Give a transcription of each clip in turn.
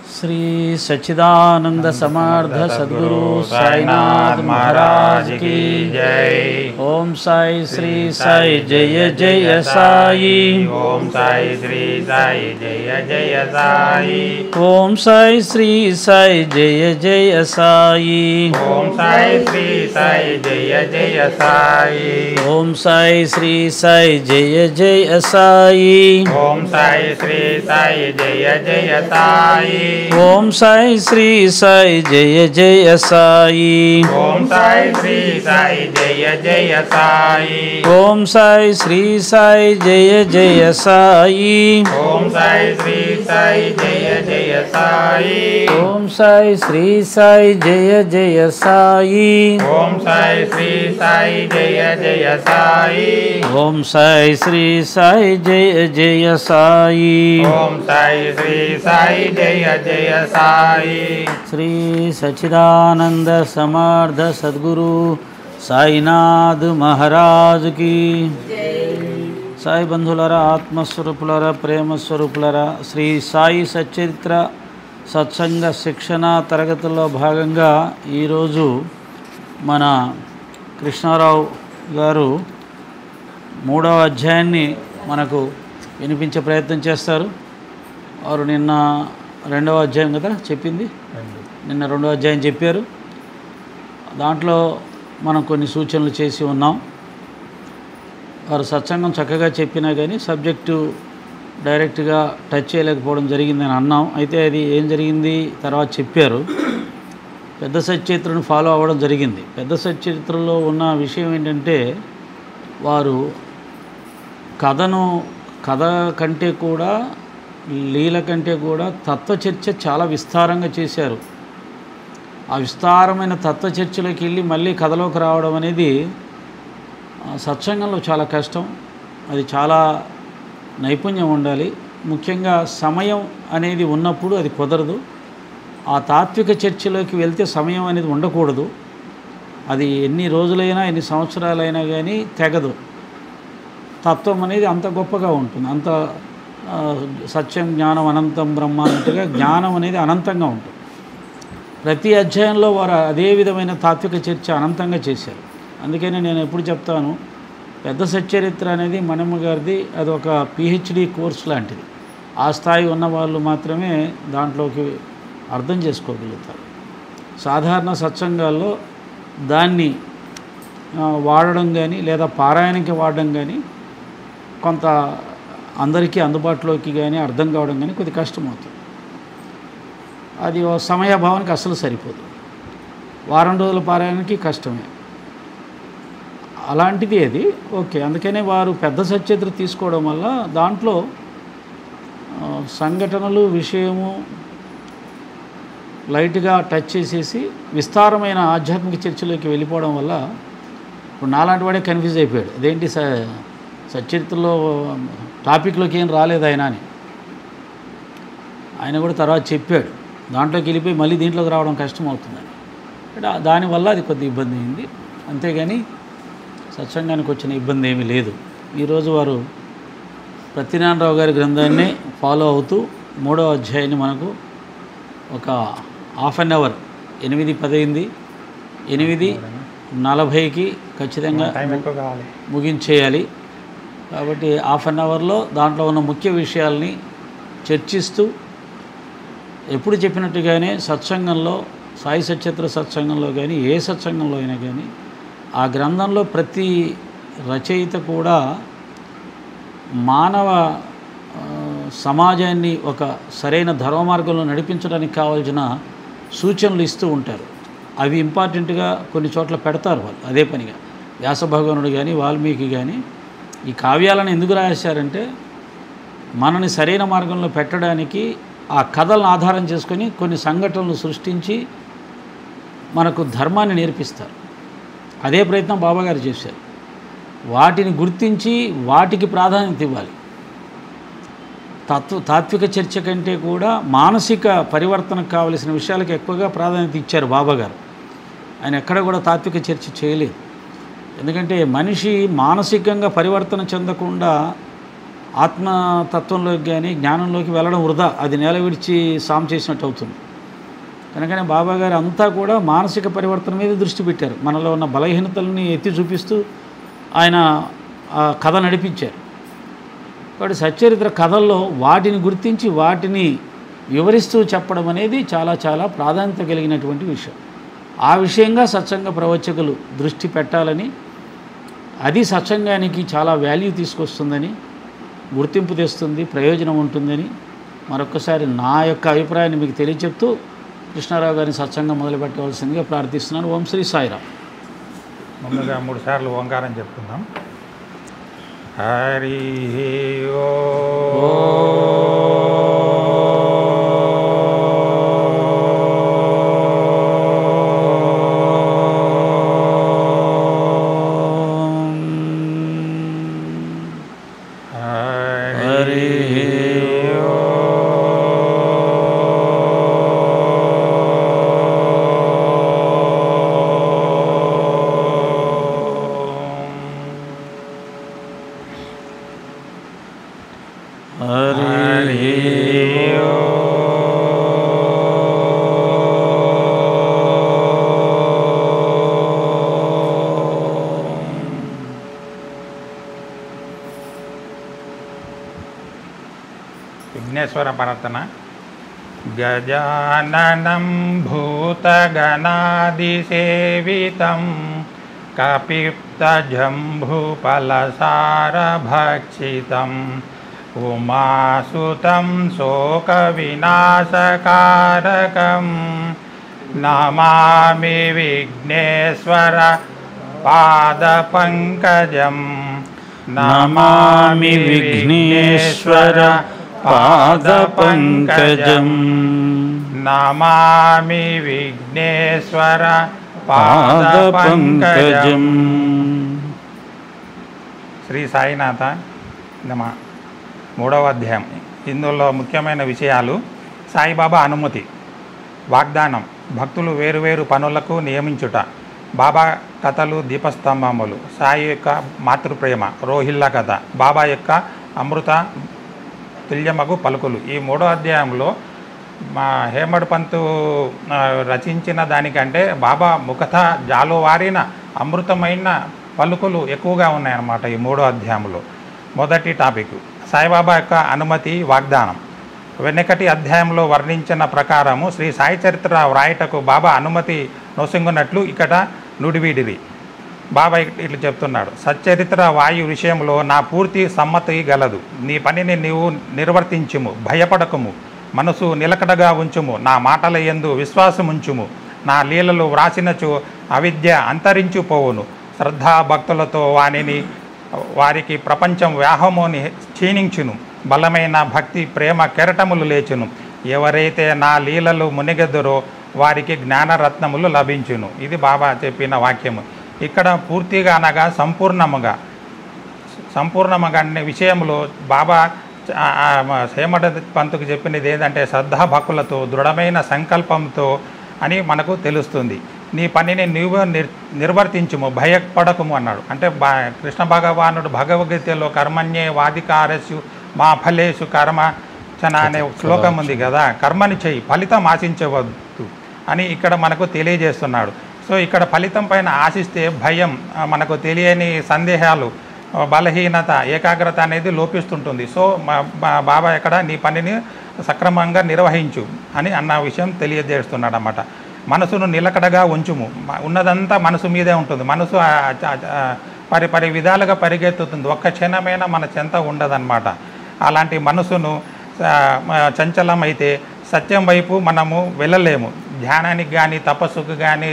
श्री सच्चिदानंद समर्थ सद्गुरु साईनाथ महाराज की जय। ओम साई श्री साई जय जय साई। ओम साई श्री साई जय जय साई। ओम साई श्री साई जय जय साई। ओम साई श्री साई जय जय साई। ओम साई श्री साई जय जय साई। ओम साई श्री साई जय जय साई। ओम साई श्री साई जय जय साई। ओम साई श्री साई जय जय साई। ओम साई श्री साई जय जय साई। ओम साई श्री साई जय जय साई। ओम साई श्री साई जय जय साई। ओम साई श्री साई जय जय साई। ओम साई श्री साई जय जय साई। ओम साई श्री साई जय जय साई। श्री सच्चिदानंद समर्थ सद्गुरु साईनाथ महाराज की సాయి బంధువులారా, ఆత్మస్వరూపులారా, ప్రేమ స్వరూపులారా, శ్రీ సాయి సచ్చరిత్ర సత్సంగ శిక్షణ తరగతుల్లో భాగంగా ఈరోజు మన కృష్ణారావు గారు 3వ అధ్యాయాన్ని మనకు వినిపించే ప్రయత్నం చేస్తారు. వారు నిన్న 2వ అధ్యాయం కదా చెప్పింది, నిన్న 2వ అధ్యాయం చెప్పారు. దాంట్లో మనం కొన్ని సూచనలు చేసి ఉన్నాం. వారు సత్సంగం చక్కగా చెప్పినా కానీ సబ్జెక్టు డైరెక్ట్గా టచ్ చేయలేకపోవడం జరిగిందని అన్నాం. అయితే అది ఏం జరిగింది తర్వాత చెప్పారు. పెద్ద సచ్చరిత్రను ఫాలో అవ్వడం జరిగింది. పెద్ద సచ్చరిత్రలో ఉన్న విషయం ఏంటంటే, వారు కథ కంటే కూడా, లీల కంటే కూడా తత్వచర్చ చాలా విస్తారంగా చేశారు. ఆ విస్తారమైన తత్వచర్చలోకి వెళ్ళి మళ్ళీ కథలోకి రావడం అనేది సత్సంగంలో చాలా కష్టం. అది చాలా నైపుణ్యం ఉండాలి. ముఖ్యంగా సమయం అనేది ఉన్నప్పుడు అది కుదరదు. ఆ తాత్విక చర్చలోకి వెళ్తే సమయం అనేది ఉండకూడదు. అది ఎన్ని రోజులైనా ఎన్ని సంవత్సరాలైనా కానీ తెగదు. తత్వం అనేది అంత గొప్పగా ఉంటుంది. అంత సత్యం జ్ఞానం అనంతం బ్రహ్మ అన్నట్టుగా జ్ఞానం అనేది అనంతంగా ఉంటుంది. ప్రతి అధ్యాయంలో వారు అదే విధమైన తాత్విక చర్చ అనంతంగా చేశారు. అందుకని నేను ఎప్పుడు చెప్తాను, పెద్ద సచ్చరిత్ర అనేది మనమ్మ గారిది అది ఒక పిహెచ్డి కోర్స్ లాంటిది. ఆ స్థాయి ఉన్న వాళ్ళు మాత్రమే దాంట్లోకి అర్థం చేసుకోగలుగుతారు. సాధారణ సత్సంగాల్లో దాన్ని వాడడం కానీ లేదా పారాయణకి వాడడం కానీ కొంత అందరికీ అందుబాటులోకి కానీ అర్థం కావడం కానీ కొద్ది కష్టమవుతుంది. అది సమయాభావానికి అసలు సరిపోదు. వారం రోజుల పారాయణకి కష్టమే. అలాంటిది అది ఓకే. అందుకనే వారు పెద్ద సచ్చరిత్ర తీసుకోవడం వల్ల దాంట్లో సంఘటనలు విషయము లైట్గా టచ్ చేసేసి విస్తారమైన ఆధ్యాత్మిక చర్చలోకి వెళ్ళిపోవడం వల్ల ఇప్పుడు నాలాంటి వాడే కన్ఫ్యూజ్ అయిపోయాడు. అదేంటి సచ్చరిత్రలో టాపిక్లోకి ఏం రాలేదు ఆయన అని. ఆయన కూడా తర్వాత చెప్పాడు, దాంట్లోకి వెళ్ళిపోయి మళ్ళీ దీంట్లోకి రావడం కష్టం అవుతుందని. దానివల్ల అది కొద్ది ఇబ్బంది అయింది. అంతేగాని సత్సంగానికి వచ్చిన ఇబ్బంది ఏమీ లేదు. ఈరోజు వారు సత్యనారాయణరావు గారి గ్రంథాన్ని ఫాలో అవుతూ 3వ అధ్యాయాన్ని మనకు ఒక హాఫ్ అన్ అవర్ 8:10 అయింది, 8:40కి ఖచ్చితంగా ముగించేయాలి. కాబట్టి హాఫ్ అన్ అవర్లో దాంట్లో ఉన్న ముఖ్య విషయాల్ని చర్చిస్తూ ఎప్పుడు చెప్పినట్టుగానే సత్సంగంలో, సాయి సచ్చరిత్ర సత్సంగంలో కానీ ఏ సత్సంగంలో అయినా కానీ ఆ గ్రంథంలో ప్రతి రచయిత కూడా మానవ సమాజాన్ని ఒక సరైన ధర్మ మార్గంలో నడిపించడానికి కావాల్సిన సూచనలు ఇస్తూ ఉంటారు. అవి ఇంపార్టెంట్గా కొన్ని చోట్ల పెడతారు వాళ్ళు అదే పనిగా. వ్యాస భగవానుడు కానీ వాల్మీకి కానీ ఈ కావ్యాలను ఎందుకు రాశారంటే మనని సరైన మార్గంలో పెట్టడానికి, ఆ కథలను ఆధారం చేసుకొని కొన్ని సంఘటనలు సృష్టించి మనకు ధర్మాన్ని నేర్పిస్తారు. అదే ప్రయత్నం బాబాగారు చేశారు. వాటిని గుర్తించి వాటికి ప్రాధాన్యత ఇవ్వాలి. తాత్విక చర్చ కంటే కూడా మానసిక పరివర్తనకు కావలసిన విషయాలకు ఎక్కువగా ప్రాధాన్యత ఇచ్చారు బాబాగారు. ఆయన ఎక్కడ కూడా తాత్విక చర్చ చేయలేదు. ఎందుకంటే మనిషి మానసికంగా పరివర్తన చెందకుండా ఆత్మతత్వంలోకి కానీ జ్ఞానంలోకి వెళ్ళడం వృధా, అది నేల విడిచి సాము చేసినట్టు అవుతుంది. కనుకనే బాబా గారు అంతా కూడా మానసిక పరివర్తన మీద దృష్టి పెట్టారు. మనలో ఉన్న బలహీనతల్ని ఎత్తి చూపిస్తూ ఆయన ఆ కథ నడిపించారు. కాబట్టి సచ్చరిత్ర కథల్లో వాటిని గుర్తించి వాటిని వివరిస్తూ చెప్పడం అనేది చాలా చాలా ప్రాధాన్యత కలిగినటువంటి విషయం. ఆ విషయంగా సత్సంగ ప్రవచకులు దృష్టి పెట్టాలని, అది సత్సంగానికి చాలా వాల్యూ తీసుకొస్తుందని, గుర్తింపు తెస్తుంది, ప్రయోజనం ఉంటుందని మరొకసారి నా యొక్క అభిప్రాయాన్ని మీకు తెలియచెప్తూ కృష్ణారావు గారిని సత్సంగం మొదలుపెట్టవలసిందిగా ప్రార్థిస్తున్నాను. ఓం శ్రీ సాయిరామ్. ముందుగా 3 సార్లు ఓంకారం చెప్తున్నాం. హరి విఘ్నేశ్వర ప్రార్థన. గజాననం భూతగణాదిసేవితం కపిప్తజంభుఫలసారభక్షితం ఉమాసుతం శోకవినాశకారకం నమామి విఘ్నేశ్వర పాదపంకజం. నమామి విఘ్నేశ్వర పాదపంకజం. నమామి విఘ్నేశ్వర పాదపంకజం. శ్రీ సాయినాథ నమ. 3వ అధ్యాయం. ఇందులో ముఖ్యమైన విషయాలు: సాయిబాబా అనుమతి, వాగ్దానం, భక్తులు వేరువేరు పనులకు నియమించుట, బాబా కథలు, దీపస్తంభములు, సాయి యొక్క మాతృప్రేమ, రోహిల్లా కథ, బాబా యొక్క అమృత తుల్యమగు పలుకులు. ఈ 3వ అధ్యాయంలో మా హేమడ్ పంతు రచించిన దానికంటే బాబా ముఖత జాలువారిన అమృతమైన పలుకులు ఎక్కువగా ఉన్నాయన్నమాట ఈ 3వ అధ్యాయంలో. మొదటి టాపిక్ సాయిబాబా యొక్క అనుమతి, వాగ్దానం. వెనకటి అధ్యాయంలో వర్ణించిన ప్రకారము శ్రీ సాయి చరిత్ర వ్రాయటకు బాబా అనుమతి నొసంగునట్లు ఇక్కడ నుడివిడిరి. బాబా ఇట్లా చెప్తున్నాడు: సచ్చరిత్ర వాయు విషయంలో నా పూర్తి సమ్మతి గలదు. నీ పనిని నీవు నిర్వర్తించుము, భయపడకము, మనసు నిలకడగా ఉంచుము, నా మాటల యందు విశ్వాసముంచుము. నా లీలలు వ్రాసినచో అవిద్య అంతరించిపోవును. శ్రద్ధాభక్తులతో వారికి ప్రపంచం వ్యాహమోని క్షీణించును. బలమైన భక్తి ప్రేమ కెరటములు లేచును. ఎవరైతే నా లీలలు మునిగెదరో వారికి జ్ఞానరత్నములు లభించును. ఇది బాబా చెప్పిన వాక్యము. ఇక్కడ పూర్తిగా అనగా సంపూర్ణముగా అనే విషయంలో బాబా హేమడ్ పంతుకు చెప్పినది ఏంటంటే శ్రద్ధాభక్తులతో దృఢమైన సంకల్పంతో అని మనకు తెలుస్తుంది. నీ పనిని నీవు నిర్వర్తించుము, భయపడకము అన్నాడు. అంటే కృష్ణ భగవానుడు భగవద్గీతలో కర్మణ్యే వాధికారస్యు మా ఫలేషు కర్మచన అనే శ్లోకం ఉంది కదా, కర్మని చెయ్యి, ఫలితం ఆశించవద్దు అని ఇక్కడ మనకు తెలియజేస్తున్నాడు. సో ఇక్కడ ఫలితం పైన ఆశిస్తే భయం, మనకు తెలియని సందేహాలు, బలహీనత, ఏకాగ్రత అనేది లోపిస్తుంటుంది. సో బాబా ఇక్కడ నీ పనిని సక్రమంగా నిర్వహించు అని అన్న విషయం తెలియజేస్తున్నాడు అన్నమాట. మనసును నిలకడగా ఉంచుము. ఉన్నదంతా మనసు మీదే ఉంటుంది. మనసు పరి విధాలుగా పరిగెత్తుతుంది. ఒక్క క్షణమైనా మన చెంత ఉండదన్నమాట. అలాంటి మనసును చంచలమైతే సత్యం వైపు మనము వెళ్ళలేము. ధ్యానానికి కానీ, తపస్సుకు కానీ,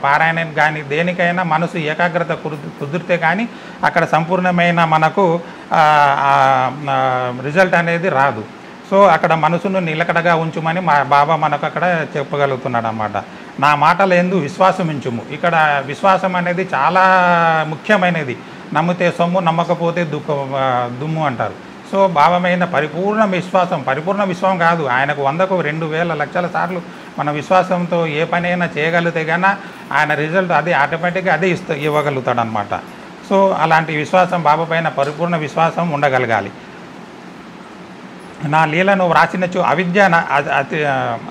పారాయణానికి కానీ, దేనికైనా మనసు ఏకాగ్రత కుదిరితే కానీ అక్కడ సంపూర్ణమైన మనకు రిజల్ట్ అనేది రాదు. సో అక్కడ మనసును నిలకడగా ఉంచుమని మా బాబా మనకు అక్కడ చెప్పగలుగుతున్నాడు అన్నమాట. నా మాటల యందు విశ్వాసం ఉంచుము. ఇక్కడ విశ్వాసం అనేది చాలా ముఖ్యమైనది. నమ్మితే సొమ్ము, నమ్మకపోతే దుమ్ము అంటారు. సో భావమైన పరిపూర్ణ విశ్వాసం కాదు, ఆయనకు 100కు 2000 లక్షల సార్లు మన విశ్వాసంతో ఏ పనైనా చేయగలిగితే కానీ ఆయన రిజల్ట్ అది ఆటోమేటిక్గా అదే ఇవ్వగలుగుతాడు అనమాట. సో అలాంటి విశ్వాసం, బాబా పైన పరిపూర్ణ విశ్వాసం ఉండగలగాలి. నా లీలను వ్రాసినచు అవిద్య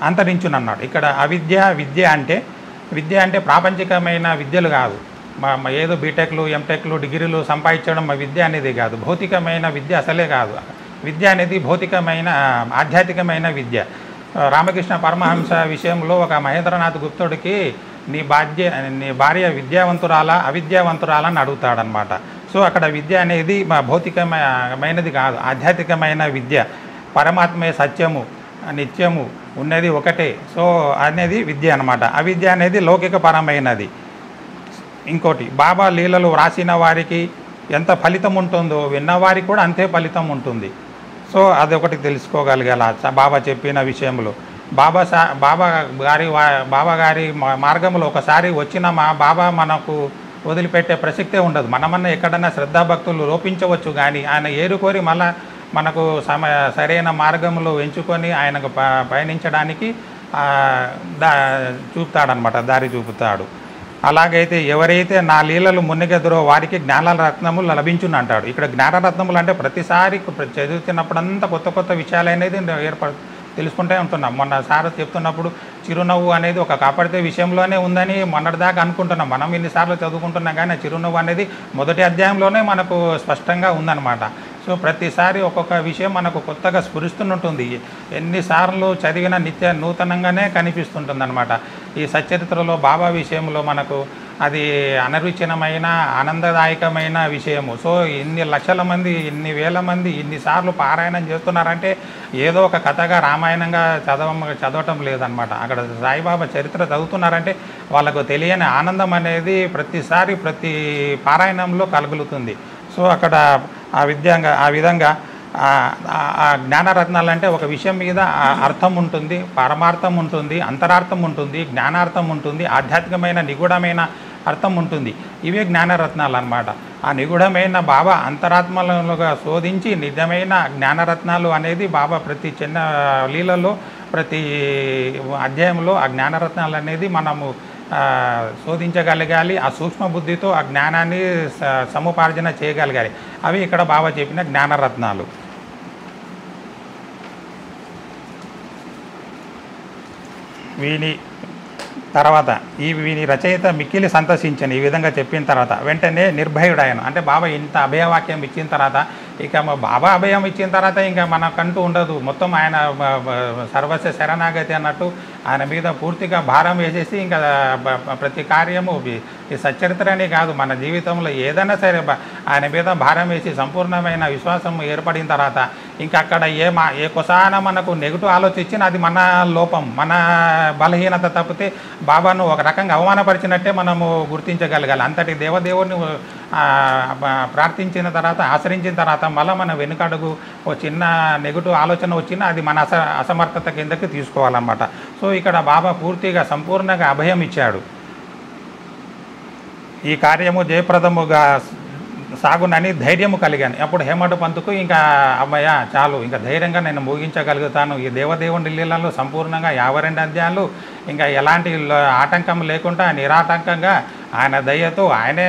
అంతరించునన్నాడు. ఇక్కడ విద్య అంటే ప్రాపంచికమైన విద్యలు కాదు, ఏదో బీటెక్లు ఎంటెక్లు డిగ్రీలు సంపాదించడం విద్య అనేది కాదు, భౌతికమైన విద్య అసలే కాదు. విద్య అనేది భౌతికమైన ఆధ్యాత్మికమైన విద్య. రామకృష్ణ పరమహంస విషయంలో ఒక మహేంద్రనాథ్ గుప్తుడికి నీ భార్య విద్యావంతురాలా అవిద్యావంతురాలా అని అడుగుతాడనమాట. సో అక్కడ విద్య అనేది భౌతికమైనది కాదు, ఆధ్యాత్మికమైన విద్య. పరమాత్మే సత్యము నిత్యము ఉన్నది ఒకటే. సో అనేది విద్య అనమాట. అవిద్య అనేది లౌకికపరమైనది. ఇంకోటి, బాబా లీలలు వ్రాసిన వారికి ఎంత ఫలితం ఉంటుందో విన్నవారికి కూడా అంతే ఫలితం ఉంటుంది. సో అదొకటి తెలుసుకోగలిగాల బాబా చెప్పిన విషయంలో. బాబా గారి మార్గంలో ఒకసారి వచ్చిన మా బాబా మనకు వదిలిపెట్టే ప్రసక్తే ఉండదు. మనమన్నా ఎక్కడన్నా శ్రద్ధాభక్తులు లోపించవచ్చు, కానీ ఆయన ఏరుకోరి మళ్ళా మనకు సరైన మార్గంలో ఎంచుకొని ఆయనకు పయనించడానికి చూపుతాడనమాట, దారి చూపుతాడు. అలాగైతే ఎవరైతే నా లీలలు మునిగెదరో వారికి జ్ఞానరత్నములు లభించును అంటాడు. ఇక్కడ జ్ఞానరత్నములు అంటే ప్రతిసారి చదువుతున్నప్పుడంతా కొత్త కొత్త విషయాలు అనేది తెలుసుకుంటే ఉంటున్నాం. మొన్న సార్ చెప్తున్నప్పుడు చిరునవ్వు అనేది ఒక కాపాడితే విషయంలోనే ఉందని మొన్నటిదాకా అనుకుంటున్నాం. మనం ఇన్నిసార్లు చదువుకుంటున్నాం, కానీ చిరునవ్వు అనేది మొదటి అధ్యాయంలోనే మనకు స్పష్టంగా ఉందన్నమాట. సో ప్రతిసారి ఒక్కొక్క విషయం మనకు కొత్తగా స్ఫురిస్తుంటుంది. ఎన్నిసార్లు చదివినా నూతనంగానే కనిపిస్తుంటుంది అనమాట. ఈ సచ్చరిత్రలో బాబా విషయంలో మనకు అది అనిర్వచనమైన ఆనందదాయకమైన విషయము. సో ఇన్ని లక్షల మంది, ఇన్ని వేల మంది ఇన్నిసార్లు పారాయణం చేస్తున్నారంటే ఏదో ఒక కథగా రామాయణంగా చదవటం లేదనమాట. అక్కడ సాయిబాబా చరిత్ర చదువుతున్నారంటే వాళ్ళకు తెలియని ఆనందం అనేది ప్రతిసారి ప్రతి పారాయణంలో కలుగుతుంది. సో అక్కడ ఆ విధంగా ఆ జ్ఞానరత్నాలు అంటే ఒక విషయం మీద అర్థం ఉంటుంది, పరమార్థం ఉంటుంది, అంతరార్థం ఉంటుంది, జ్ఞానార్థం ఉంటుంది, ఆధ్యాత్మికమైన నిగూఢమైన అర్థం ఉంటుంది. ఇవే జ్ఞానరత్నాలు అన్నమాట. ఆ నిగూఢమైన బాబా అంతరాత్మలుగా శోధించి నిజమైన జ్ఞానరత్నాలు అనేది బాబా ప్రతి చిన్న లీలలో ప్రతి అధ్యాయంలో ఆ జ్ఞానరత్నాలు అనేది మనము శోధించగలగాలి. ఆ సూక్ష్మ బుద్ధితో ఆ జ్ఞానాన్ని సముపార్జన చేయగలగాలి. అవి ఇక్కడ బాబా చెప్పిన జ్ఞానరత్నాలు. వీని రచయిత మిక్కిలి సంతోషించను. ఈ విధంగా చెప్పిన తర్వాత వెంటనే నిర్భయుడాయను. అంటే బాబా ఇంత అభయవాక్యం ఇచ్చిన తర్వాత ఇక బాబా అభయం ఇచ్చిన తర్వాత ఇంకా మనకంటూ ఉండదు. మొత్తం ఆయన సర్వస్వ శరణాగతి అన్నట్టు ఆయన మీద పూర్తిగా భారం వేసేసి ఇంకా ప్రతి కార్యము ఈ సచ్చరిత్రనే కాదు, మన జీవితంలో ఏదైనా సరే ఆయన మీద భారం వేసి సంపూర్ణమైన విశ్వాసం ఏర్పడిన తర్వాత ఇంకా అక్కడ ఏ కొసాన మనకు నెగిటివ్ ఆలోచించినా అది మన లోపం, మన బలహీనత తప్పితే బాబాను ఒక రకంగా అవమానపరిచినట్టే మనము గుర్తించగలగాలి. అంతటి దేవదేవుని ప్రార్థించిన తర్వాత ఆశ్రయించిన తర్వాత మళ్ళీ మన వెనుకడుగు ఓ చిన్న నెగిటివ్ ఆలోచన వచ్చినా అది మన అసమర్థత కిందకి తీసుకోవాలన్నమాట. సో ఇక్కడ బాబా పూర్తిగా సంపూర్ణంగా అభయం ఇచ్చాడు. ఈ కార్యము జయప్రదముగా సాగునని ధైర్యము కలిగాను. అప్పుడు హేమడు పంతుకు ఇంకా అమ్మయ్య చాలు, ఇంకా ధైర్యంగా నేను ముగించగలుగుతాను. ఈ దేవదేవుని లీలలో సంపూర్ణంగా 52 అధ్యాయాలు ఇంకా ఎలాంటి ఆటంకం లేకుండా నిరాటంకంగా ఆయన దయతో ఆయనే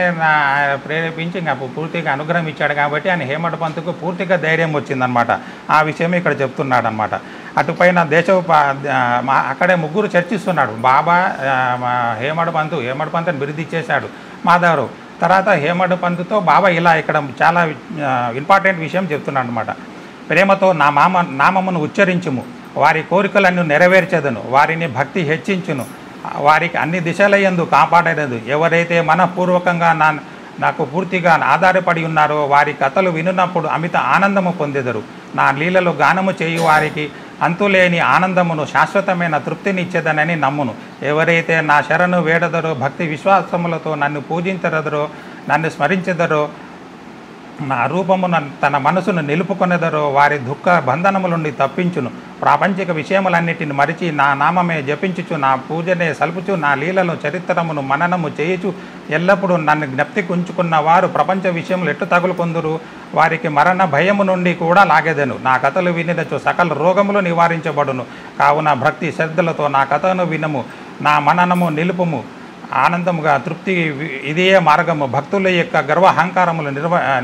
ప్రేరేపించి ఇంకా పూర్తిగా అనుగ్రహం ఇచ్చాడు. కాబట్టి ఆయన హేమడు పంతుకు పూర్తిగా ధైర్యం వచ్చిందనమాట. ఆ విషయం ఇక్కడ చెప్తున్నాడు అనమాట. అటుపైన అక్కడే ముగ్గురు చర్చిస్తున్నాడు. బాబా హేమడు పంతుని బిరుదు ఇచ్చేశాడు మాధవరావు. తర్వాత హేమడు పంతుతో బాబా ఇలా ఇక్కడ చాలా ఇంపార్టెంట్ విషయం చెప్తున్నాడు అనమాట. ప్రేమతో నా నామమును ఉచ్చరించుము, వారి కోరికలను నెరవేర్చేదను, వారిని భక్తి హెచ్చించును, వారికి అన్ని దిశలయందు కాపాడేది. ఎవరైతే మనపూర్వకంగా నాకు పూర్తిగా ఆధారపడి ఉన్నారో వారి కథలు వినున్నప్పుడు అమిత ఆనందము పొందెదరు. నా లీలలో గానము చేయు వారికి అంతులేని ఆనందమును శాశ్వతమైన తృప్తినిచ్చేదనని నమ్మును. ఎవరైతే నా శరణు వేడదరో భక్తి విశ్వాసములతో నన్ను పూజించదరో నన్ను స్మరించెదరో నా రూపము తన మనసును నిలుపుకొనేదరో వారి దుఃఖ బంధనముల నుండి తప్పించును. ప్రాపంచిక విషయములన్నిటిని మరిచి నా నామమే జపించుచు నా పూజనే సల్పుచు నా లీలలో చరిత్రమును మననము చేయుచు ఎల్లప్పుడూ నన్ను జ్ఞప్తికి ఉంచుకున్న వారు ప్రపంచ విషయములు ఎట్టు తగులుకొందురు. వారికి మరణ భయము నుండి కూడా లాగేదను. నా కథలు వినినచో సకల రోగములు నివారించబడును. కావున భక్తి శ్రద్ధలతో నా కథను వినము, నా మననము నిలుపుము. ఆనందముగా తృప్తి ఇదే మార్గము. భక్తుల యొక్క గర్వహంకారములు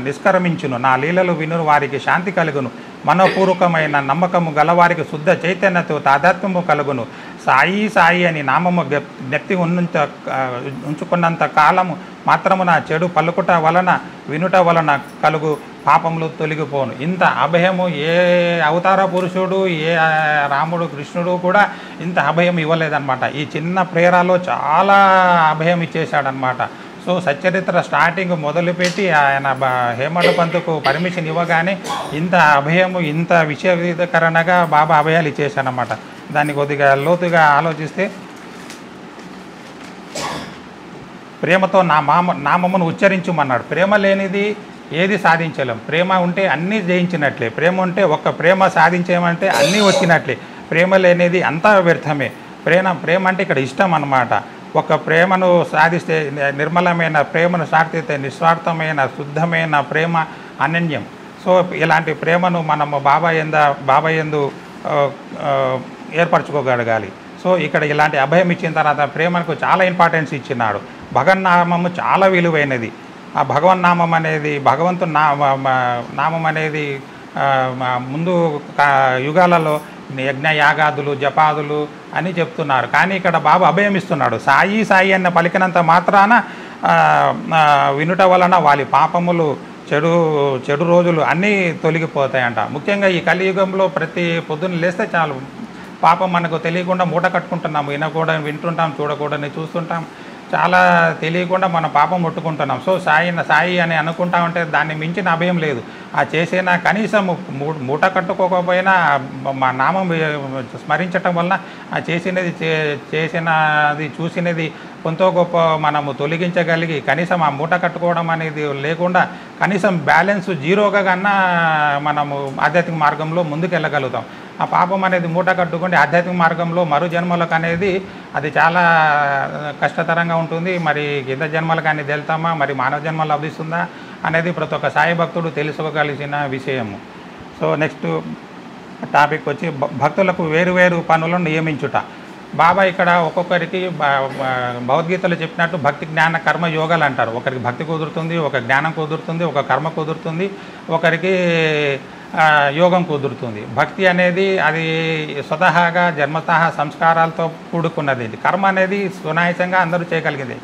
నిష్క్రమించును. నా లీలలు విను వారికి శాంతి కలుగును. మనపూర్వకమైన నమ్మకము గలవారికి శుద్ధ చైతన్యతో తాదాత్మ్యము కలుగును. సాయి సాయి అని నామము జ్ఞప్తి ఉంచుకున్నంత కాలము మాత్రమున చెడు పలుకుట వలన వినుట వలన కలుగు పాపములు తొలగిపోను. ఇంత అభయము ఏ అవతార పురుషుడు, ఏ రాముడు కృష్ణుడు కూడా ఇంత అభయం ఇవ్వలేదన్నమాట. ఈ చిన్న ప్రేరాలో చాలా అభయం ఇచ్చేశాడనమాట. సో సచ్చరిత్ర స్టార్టింగ్ మొదలుపెట్టి ఆయన హేమడు పంతుకు పర్మిషన్ ఇవ్వగానే ఇంత అభయము, ఇంత విషయకరణగా బాబా అభయాలు ఇచ్చేశాడనమాట. దాన్ని కొద్దిగా లోతుగా ఆలోచిస్తే, ప్రేమతో నామమును ఉచ్చరించుమన్నాడు. ప్రేమ లేనిది ఏది సాధించలేం. ప్రేమ ఉంటే అన్నీ జయించినట్లే. ప్రేమ ఉంటే ఒక్క ప్రేమ సాధించేమంటే అన్నీ వచ్చినట్లే. ప్రేమ లేనిది అంతా వ్యర్థమే. ప్రేమ అంటే ఇక్కడ ఇష్టం అన్నమాట. ఒక ప్రేమను సాధిస్తే, నిర్మలమైన ప్రేమను సాధిస్తే నిస్వార్థమైన శుద్ధమైన ప్రేమ అనన్యం. సో ఇలాంటి ప్రేమను మనము బాబా యందు ఏర్పరచుకోగలగాలి. సో ఇక్కడ ఇలాంటి అభయం ఇచ్చిన తర్వాత ప్రేమకు చాలా ఇంపార్టెన్స్ ఇచ్చినాడు. భగవన్నామము చాలా విలువైనది. ఆ భగవన్నామం అనేది, భగవంతుని నామం అనేది ముందు యుగాలలో యజ్ఞ యాగాదులు జపాదులు అని చెప్తున్నారు. కానీ ఇక్కడ బాబా అభయం ఇస్తున్నాడు. సాయి సాయి అన్న పలికినంత మాత్రాన వినుట వలన వాళ్ళ పాపములు, చెడు రోజులు అన్నీ తొలగిపోతాయంట. ముఖ్యంగా ఈ కలియుగంలో ప్రతి పొద్దున్న లేస్తే చాలు పాపం మనకు తెలియకుండా మూట కట్టుకుంటున్నాం. వినకూడని వింటుంటాం, చూడకూడని చూస్తుంటాం, చాలా తెలియకుండా మన పాపం ముట్టుకుంటున్నాం. సో సాయి అని అనుకుంటా ఉంటే దాన్ని మించిన అభయం లేదు. ఆ చేసిన కనీసం మూట కట్టుకోకపోయినా మా నామం స్మరించటం వలన ఆ చేసినది చూసినది కొంత గొప్ప మనము తొలగించగలిగి కనీసం ఆ మూట కట్టుకోవడం అనేది లేకుండా కనీసం బ్యాలెన్స్ జీరోగా కన్నా మనము ఆధ్యాత్మిక మార్గంలో ముందుకు వెళ్ళగలుగుతాం. ఆ పాపం అనేది మూట కట్టుకుంటే ఆధ్యాత్మిక మార్గంలో మరు జన్మలకు అనేది అది చాలా కష్టతరంగా ఉంటుంది. మరి కింద జన్మలకు అని వెళ్తామా, మరి మానవ జన్మలు లభిస్తుందా అనేది ప్రతి ఒక్క సాయి భక్తుడు తెలుసుకోగలిసిన విషయము. సో నెక్స్ట్ టాపిక్ వచ్చి భక్తులకు వేరువేరు పనులను నియమించుట. బాబా ఇక్కడ ఒక్కొక్కరికి భగవద్గీతలో చెప్పినట్టు భక్తి జ్ఞాన కర్మ యోగాలు అంటారు. ఒకరికి భక్తి కుదురుతుంది, ఒక జ్ఞానం కుదురుతుంది, ఒక కర్మ కుదురుతుంది, ఒకరికి యోగం కుదురుతుంది. భక్తి అనేది అది స్వతహాగా జన్మతః సంస్కారాలతో కూడుకున్నది. కర్మ అనేది సునాయాసంగా అందరూ చేయగలిగింది.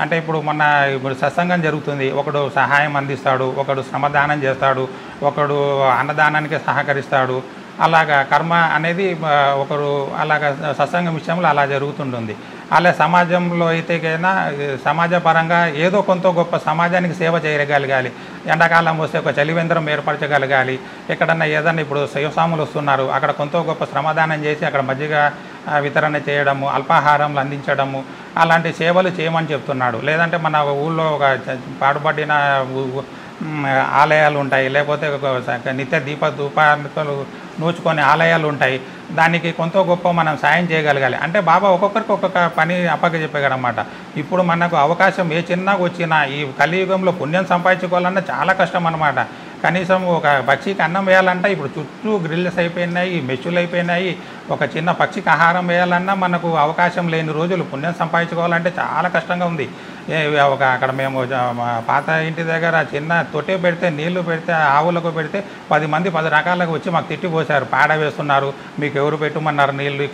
అంటే ఇప్పుడు సత్సంగం జరుగుతుంది, ఒకడు సహాయం అందిస్తాడు, ఒకడు శ్రమదానం చేస్తాడు, ఒకడు అన్నదానానికి సహకరిస్తాడు. అలాగా కర్మ అనేది ఒకరు అలాగా సత్సంగం విషయంలో అలా జరుగుతుంటుంది. అలా సమాజంలో అయితేకైనా సమాజపరంగా ఏదో కొంత గొప్ప సమాజానికి సేవ చేయగలగాలి. ఎండాకాలం వస్తే ఒక చలివేంద్రం ఏర్పరచగలగాలి. ఎక్కడన్నా ఏదన్నా ఇప్పుడు శివస్వాములు వస్తున్నారు, అక్కడ కొంత గొప్ప శ్రమదానం చేసి అక్కడ మజ్జిగ వితరణ చేయడము, అల్పాహారంలు అందించడము, అలాంటి సేవలు చేయమని చెప్తున్నాడు. లేదంటే మన ఊళ్ళో ఒక పాడుపడిన ఆలయాలు ఉంటాయి, లేకపోతే నిత్య ధూపాలు నూచుకొని ఆలయాలు ఉంటాయి. దానికి కొంత గొప్ప మనం సాయం చేయగలగాలి. అంటే బాబా ఒక్కొక్కరికి ఒక్కొక్క పని అప్పగజెప్పాడనమాట. ఇప్పుడు మనకు అవకాశం ఏ చిన్నగా వచ్చినా ఈ కలియుగంలో పుణ్యం సంపాదించుకోవాలన్నా చాలా కష్టం అన్నమాట. కనీసం ఒక పక్షికి అన్నం వేయాలంటే ఇప్పుడు చుట్టూ గ్రిల్స్ అయిపోయినాయి, మెషులు అయిపోయినాయి. ఒక చిన్న పక్షికి ఆహారం వేయాలన్నా మనకు అవకాశం లేని రోజులు. పుణ్యం సంపాదించుకోవాలంటే చాలా కష్టంగా ఉంది. అక్కడ మేము పాత ఇంటి దగ్గర చిన్న తొట్టె పెడితే, నీళ్లు పెడితే, ఆవులకు పెడితే 10 మంది 10 రకాలుగా వచ్చి మాకు తిట్టిపోశారు. పేడ వేస్తున్నారు, మీకు ఎవరు పెట్టమన్నారు నీళ్లు,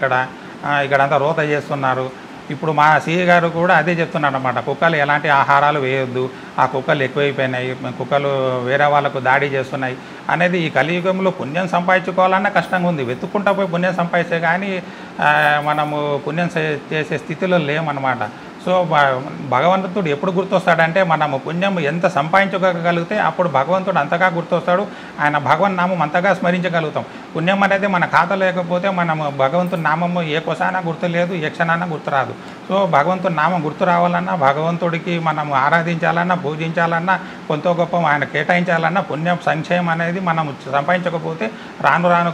ఇక్కడంతా రోత చేస్తున్నారు. ఇప్పుడు మా సీఏ గారు కూడా అదే చెప్తున్నాడు అన్నమాట. కుక్కలు ఎలాంటి ఆహారాలు వేయొద్దు, ఆ కుక్కలు ఎక్కువైపోయినాయి, కుక్కలు వేరే వాళ్ళకు దాడి చేస్తున్నాయి అనేది. ఈ కలియుగంలో పుణ్యం సంపాదించుకోవాలన్నా కష్టంగా ఉంది. వెతుక్కుంటా పోయి పుణ్యం సంపాదిస్తే కానీ మనము పుణ్యం చేసే స్థితిలో లేమన్నమాట. సో భగవంతుడు ఎప్పుడు గుర్తొస్తాడంటే మనము పుణ్యం ఎంత సంపాదించగలిగితే అప్పుడు భగవంతుడు అంతగా గుర్తొస్తాడు. ఆయన భగవన్ నామం అంతగా స్మరించగలుగుతాం. పుణ్యం అనేది మన ఖాతా లేకపోతే మనము భగవంతుని నామము ఏ కొసానా గుర్తు లేదు, ఏ క్షణాన గుర్తురాదు. సో భగవంతుని నామం గుర్తు రావాలన్నా, భగవంతుడికి మనం ఆరాధించాలన్నా, పూజించాలన్నా, కొంత గొప్ప ఆయన కేటాయించాలన్నా పుణ్యం సంక్షేమం అనేది మనం సంపాదించకపోతే రాను రాను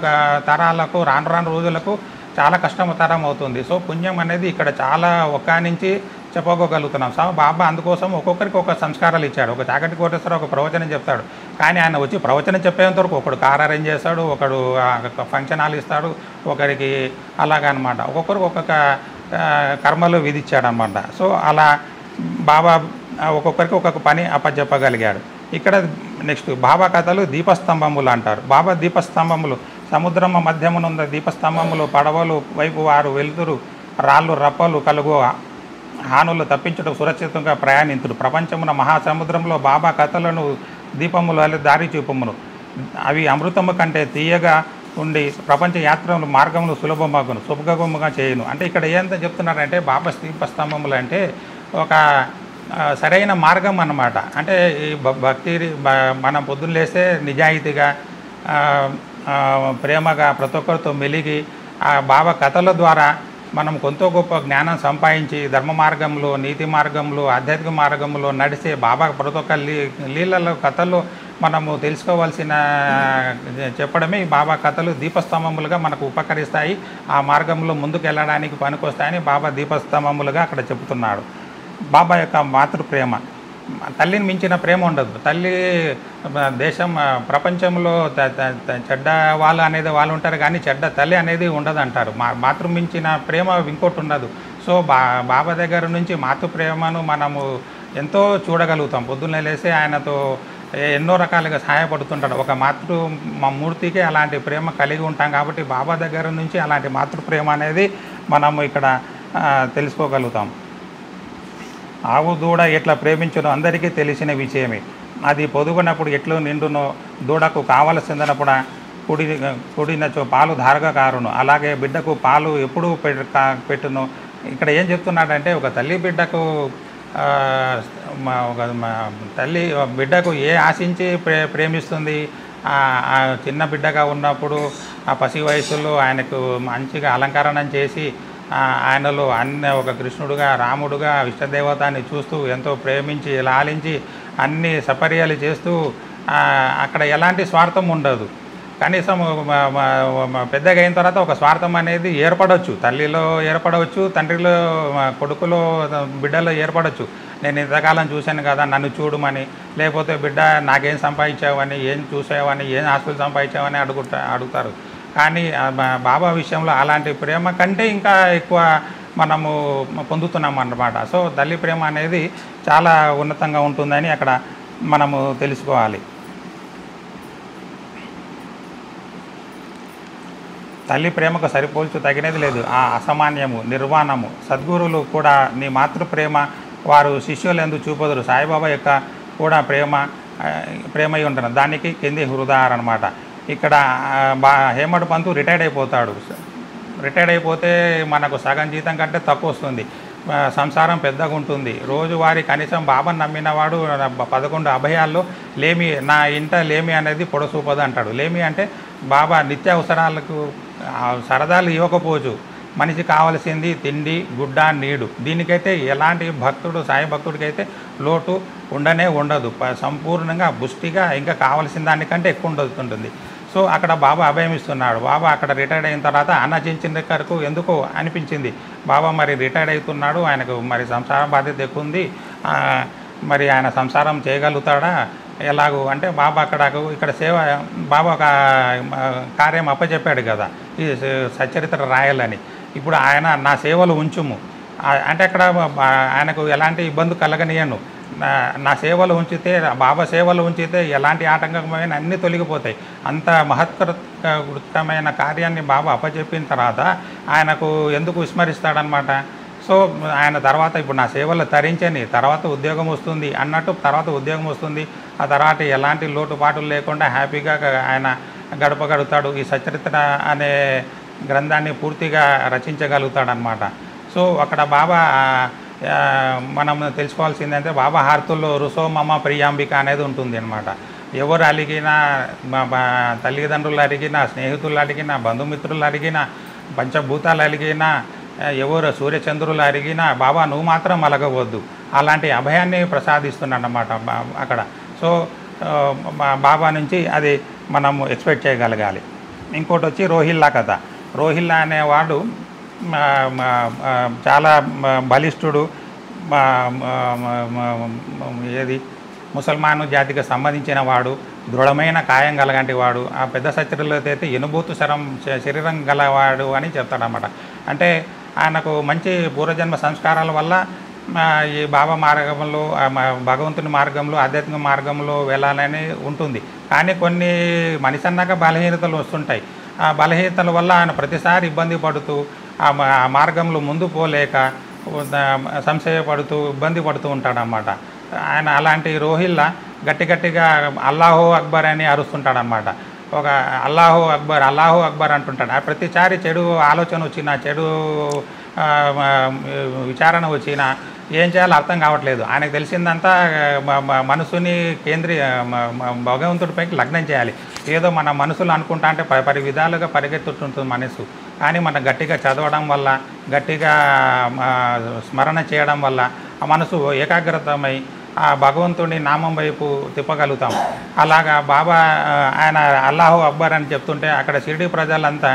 తరాలకు, రాను రాను రోజులకు చాలా కష్టతరం అవుతుంది. సో పుణ్యం అనేది ఇక్కడ చాలా ఒక్క నుంచి చెప్పుకోగలుగుతున్నాం. సో బాబా అందుకోసం ఒక్కొక్కరికి ఒక సంస్కారాలు ఇచ్చాడు. ఒక చాకటి కోటేశ్వర ఒక ప్రవచనం చెప్తాడు, కానీ ఆయన వచ్చి ప్రవచనం చెప్పేంత వరకు ఒకడు కార్ అరేంజ్ చేస్తాడు, ఒకడు ఫంక్షన్ హాల్ ఇస్తాడు, ఒకరికి అలాగనమాట. ఒక్కొక్కరికి ఒక్కొక్క కర్మలు విధించాడనమాట. సో అలా బాబా ఒక్కొక్కరికి ఒక్కొక్క పని అప్పచెప్పగలిగాడు. ఇక్కడ నెక్స్ట్ బాబా కథలు దీపస్తంభములు అంటారు. బాబా దీపస్తంభములు సముద్రం మధ్యమునున్న దీపస్తంభములు పడవలు వైపు వారు వెలుతురు రాళ్ళు రప్పలు కలుగు హానులు తప్పించడం సురక్షితంగా ప్రయాణించుడు. ప్రపంచమున మహాసముద్రంలో బాబా కథలను దీపములు దారి చూపమును. అవి అమృతము కంటే తీయగా ఉండి ప్రపంచ యాత్రలు మార్గములు సులభముగా చేయును. అంటే ఇక్కడ ఏంటో చెప్తున్నారంటే బాబా దీపస్తంభములు అంటే ఒక సరైన మార్గం అన్నమాట. అంటే ఈ భక్తి మనం పొద్దున్న లేస్తే నిజాయితీగా ప్రేమగా ప్రతి ఒక్కరితో మెలిగి ఆ బాబా కథల ద్వారా మనం కొంత గొప్ప జ్ఞానం సంపాదించి ధర్మ మార్గంలో నీతి మార్గంలో ఆధ్యాత్మిక మార్గంలో నడిచే బాబా ప్రతి ఒక్క లీలలో కథల్లో మనము తెలుసుకోవాల్సిన చెప్పడమే ఈ బాబా కథలు దీపస్తంభములుగా మనకు ఉపకరిస్తాయి. ఆ మార్గంలో ముందుకు వెళ్ళడానికి పనికొస్తాయని బాబా దీపస్తంభములుగా అక్కడ చెబుతున్నాడు. బాబా యొక్క మాతృప్రేమ, తల్లిని మించిన ప్రేమ ఉండదు. తల్లి దేశం ప్రపంచంలో చెడ్డ వాళ్ళు అనేది వాళ్ళు ఉంటారు, కానీ చెడ్డ తల్లి అనేది ఉండదు అంటారు. మాతృ మించిన ప్రేమ ఇంకోటి ఉండదు. సో బాబా దగ్గర నుంచి మాతృ ప్రేమను మనము ఎంతో చూడగలుగుతాం. పొద్దున్నే లేసి ఆయనతో ఎన్నో రకాలుగా సహాయపడుతుంటాడు. ఒక మూర్తికి అలాంటి ప్రేమ కలిగి ఉంటాం కాబట్టి బాబా దగ్గర నుంచి అలాంటి మాతృప్రేమ అనేది మనము ఇక్కడ తెలుసుకోగలుగుతాం. ఆవు దూడ ఎట్లా ప్రేమించునో అందరికీ తెలిసిన విషయమే. అది పొదుగునప్పుడు ఎట్లు నిండునో దూడకు కావలసిందనప్పుడు కుడినచో పాలు ధారగా కారును. అలాగే బిడ్డకు పాలు ఎప్పుడు పెట్టును. ఇక్కడ ఏం చెప్తున్నాడంటే ఒక తల్లి బిడ్డకు తల్లి బిడ్డకు ఆశించి ప్రేమిస్తుంది. ఆ చిన్న బిడ్డగా ఉన్నప్పుడు ఆ పసి వయసులో ఆయనకు మంచిగా అలంకరణం చేసి ఆయనలో ఒక కృష్ణుడుగా రాముడుగా ఇష్టదేవతాన్ని చూస్తూ ఎంతో ప్రేమించి లాలించి అన్ని సపర్యాలు చేస్తూ అక్కడ ఎలాంటి స్వార్థం ఉండదు. కనీసం పెద్దగా అయిన తర్వాత ఒక స్వార్థం అనేది ఏర్పడవచ్చు. తల్లిలో ఏర్పడవచ్చు, తండ్రిలో కొడుకులో బిడ్డలో ఏర్పడవచ్చు. నేను ఇంతకాలం చూశాను కదా నన్ను చూడమని, లేకపోతే బిడ్డ నాకేం సంపాదించావని, ఏం చూసావని, ఏం ఆస్తులు సంపాదించావని అడుగుతారు. కానీ బాబా విషయంలో అలాంటి ప్రేమ కంటే ఇంకా ఎక్కువ మనము పొందుతున్నాం అన్నమాట. సో తల్లి ప్రేమ అనేది చాలా ఉన్నతంగా ఉంటుందని అక్కడ మనము తెలుసుకోవాలి. తల్లి ప్రేమకు సరిపోల్చు తగినది లేదు. ఆ అసామాన్యము నిర్వాణము సద్గురువులు కూడా నీ మాతృప్రేమ వారు శిష్యులందు చూపదురు. సాయిబాబా యొక్క కూడా ప్రేమై ఉంటుంది. దానికి కింది హృదయాలు అన్నమాట. ఇక్కడ హేమడ్ పంతు రిటైర్డ్ అయిపోతాడు. రిటైర్డ్ అయిపోతే మనకు సగం జీతం కంటే తక్కువ వస్తుంది. సంసారం పెద్దగా ఉంటుంది. రోజువారీ కనీసం బాబాను నమ్మినవాడు 11 అభయాల్లో లేమి నా ఇంట లేమి అనేది పొడసూపదు అంటాడు. లేమి అంటే బాబా నిత్యావసరాలకు సరదాలు ఇవ్వకపోవచ్చు. మనిషి కావలసింది తిండి గుడ్డ నీడు. దీనికైతే ఎలాంటి భక్తుడు సాయి భక్తుడికైతే లోటు ఉండదు. సంపూర్ణంగా పుష్టిగా ఇంకా కావలసిన దానికంటే ఎక్కువ ఉంటుంది. సో అక్కడ బాబా అభయం ఇస్తున్నాడు. బాబా అక్కడ రిటైర్డ్ అయిన తర్వాత అన్నచించిన దగ్గరకు ఎందుకో అనిపించింది బాబా మరి రిటైర్డ్ అవుతున్నాడు, ఆయనకు మరి సంసార బాధ్యత ఎక్కువ ఉంది, మరి ఆయన సంసారం చేయగలుగుతాడా ఎలాగూ అంటే బాబా ఇక్కడ సేవ బాబా ఒక కార్యం అప్పచెప్పాడు కదా ఈ సచ్చరిత్ర రాయాలని. ఇప్పుడు ఆయన నా సేవలు ఉంచుము అంటే అక్కడ ఆయనకు ఎలాంటి ఇబ్బంది కలగనియను. నా సేవలు ఉంచితే బాబా సేవలు ఉంచితే ఎలాంటి ఆటంకమైన అన్నీ తొలగిపోతాయి. అంత మహత్కరమైన కార్యాన్ని బాబా అప్పచెప్పిన తర్వాత ఆయనకు ఎందుకు విస్మరిస్తాడనమాట. సో ఆయన తర్వాత ఇప్పుడు నా సేవలు తరించని తర్వాత ఉద్యోగం వస్తుంది అన్నట్టు తర్వాత ఉద్యోగం వస్తుంది. ఆ తర్వాత ఎలాంటి లోటుపాటులు లేకుండా హ్యాపీగా ఆయన గడపగలుగుతాడు. ఈ సచరిత్ర అనే గ్రంథాన్ని పూర్తిగా రచించగలుగుతాడనమాట. సో అక్కడ బాబా మనం తెలుసుకోవాల్సిందంటే బాబా హారతుల్లో రుసో మమ ప్రియాంబిక అనేది ఉంటుంది అనమాట. ఎవరు అడిగినా తల్లిదండ్రులు అడిగినా స్నేహితులు అడిగినా బంధుమిత్రులు అడిగినా పంచభూతాలు అడిగినా ఎవరు సూర్యచంద్రులు అడిగినా బాబా నువ్వు మాత్రం అలగవద్దు అలాంటి అభయాన్ని ప్రసాదిస్తున్నాడన్నమాట అక్కడ. సో బాబా నుంచి అది మనం ఎక్స్పెక్ట్ చేయగలగాలి. ఇంకోటి వచ్చి రోహిల్లా కథ. రోహిల్లా అనేవాడు చాలా బలిష్ఠుడు, ఏది ముసల్మాను జాతికి సంబంధించిన వాడు, దృఢమైన కాయం గలగంటి వాడు. ఆ పెద్ద సచరిలో అయితే ఎనుబూతు శరీరం గలవాడు అని చెప్తాడనమాట. అంటే ఆయనకు మంచి పూర్వజన్మ సంస్కారాల వల్ల ఈ బాబా మార్గంలో భగవంతుని మార్గంలో ఆధ్యాత్మిక మార్గంలో వెళ్ళాలని ఉంటుంది. కానీ కొన్ని మనిషి అన్నాక బలహీనతలు వస్తుంటాయి. ఆ బలహీనతల వల్ల ఆయన ప్రతిసారి ఇబ్బంది పడుతూ ఆ మార్గంలో ముందు పోలేక సంశయపడుతూ ఇబ్బంది పడుతూ ఉంటాడనమాట. ఆయన అలాంటి రోహిల్లా గట్టిగా అల్లాహో అక్బర్ అని అరుస్తుంటాడనమాట. ఒక అల్లాహో అక్బర్ అంటుంటాడు. ప్రతిసారి చెడు ఆలోచన వచ్చినా, చెడు విచారణ వచ్చినా ఏం చేయాలో అర్థం కావట్లేదు. ఆయనకు తెలిసిందంతా మనసుని భగవంతుడిపైకి లగ్నం చేయాలి. ఏదో మన మనసులో అనుకుంటా అంటే పరి విధాలుగా పరిగెత్తుతుంటుంది మనసు. కానీ మనం గట్టిగా చదవడం వల్ల, గట్టిగా స్మరణ చేయడం వల్ల ఆ మనసు ఏకాగ్రతమై ఆ భగవంతుని నామం వైపు తిప్పగలుగుతాం. అలాగా బాబా ఆయన అల్లాహు అక్బర్ అని చెప్తుంటే అక్కడ షిరిడి ప్రజలంతా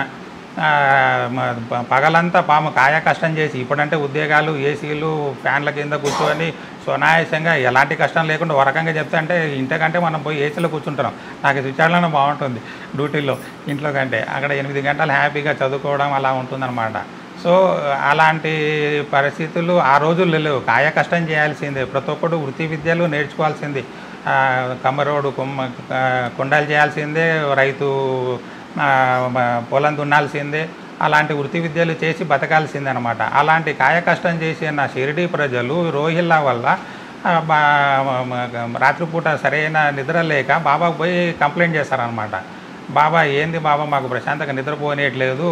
పగలంతా పాము కాయ కష్టం చేసి, ఇప్పుడంటే ఉద్యోగాలు, ఏసీలు, ఫ్యాన్ల కింద కూర్చొని సునాయాసంగా ఎలాంటి కష్టం లేకుండా ఒక రకంగా చెప్తే అంటే ఇంటికంటే మనం పోయి ఏసీలో కూర్చుంటున్నాం. నాకు విచారణ బాగుంటుంది డ్యూటీలో ఇంట్లో కంటే. అక్కడ 8 గంటలు హ్యాపీగా చదువుకోవడం అలా ఉంటుందన్నమాట. సో అలాంటి పరిస్థితులు ఆ రోజుల్లో లేవు. కాయ కష్టం చేయాల్సిందే, ప్రతి ఒక్కడు వృత్తి విద్యలు నేర్చుకోవాల్సింది. కమ్మరోడు కొండలు చేయాల్సిందే, రైతు పొలం దున్నాల్సిందే, అలాంటి వృత్తి విద్యలు చేసి బతకాల్సిందే అనమాట. అలాంటి కాయ కష్టం చేసిన షిరిడి ప్రజలు రోహిల్లా వల్ల రాత్రిపూట సరైన నిద్ర లేక బాబాకు పోయి కంప్లైంట్ చేస్తారనమాట. బాబా ఏంది బాబా మాకు ప్రశాంతంగా నిద్రపోనేయట్లేదు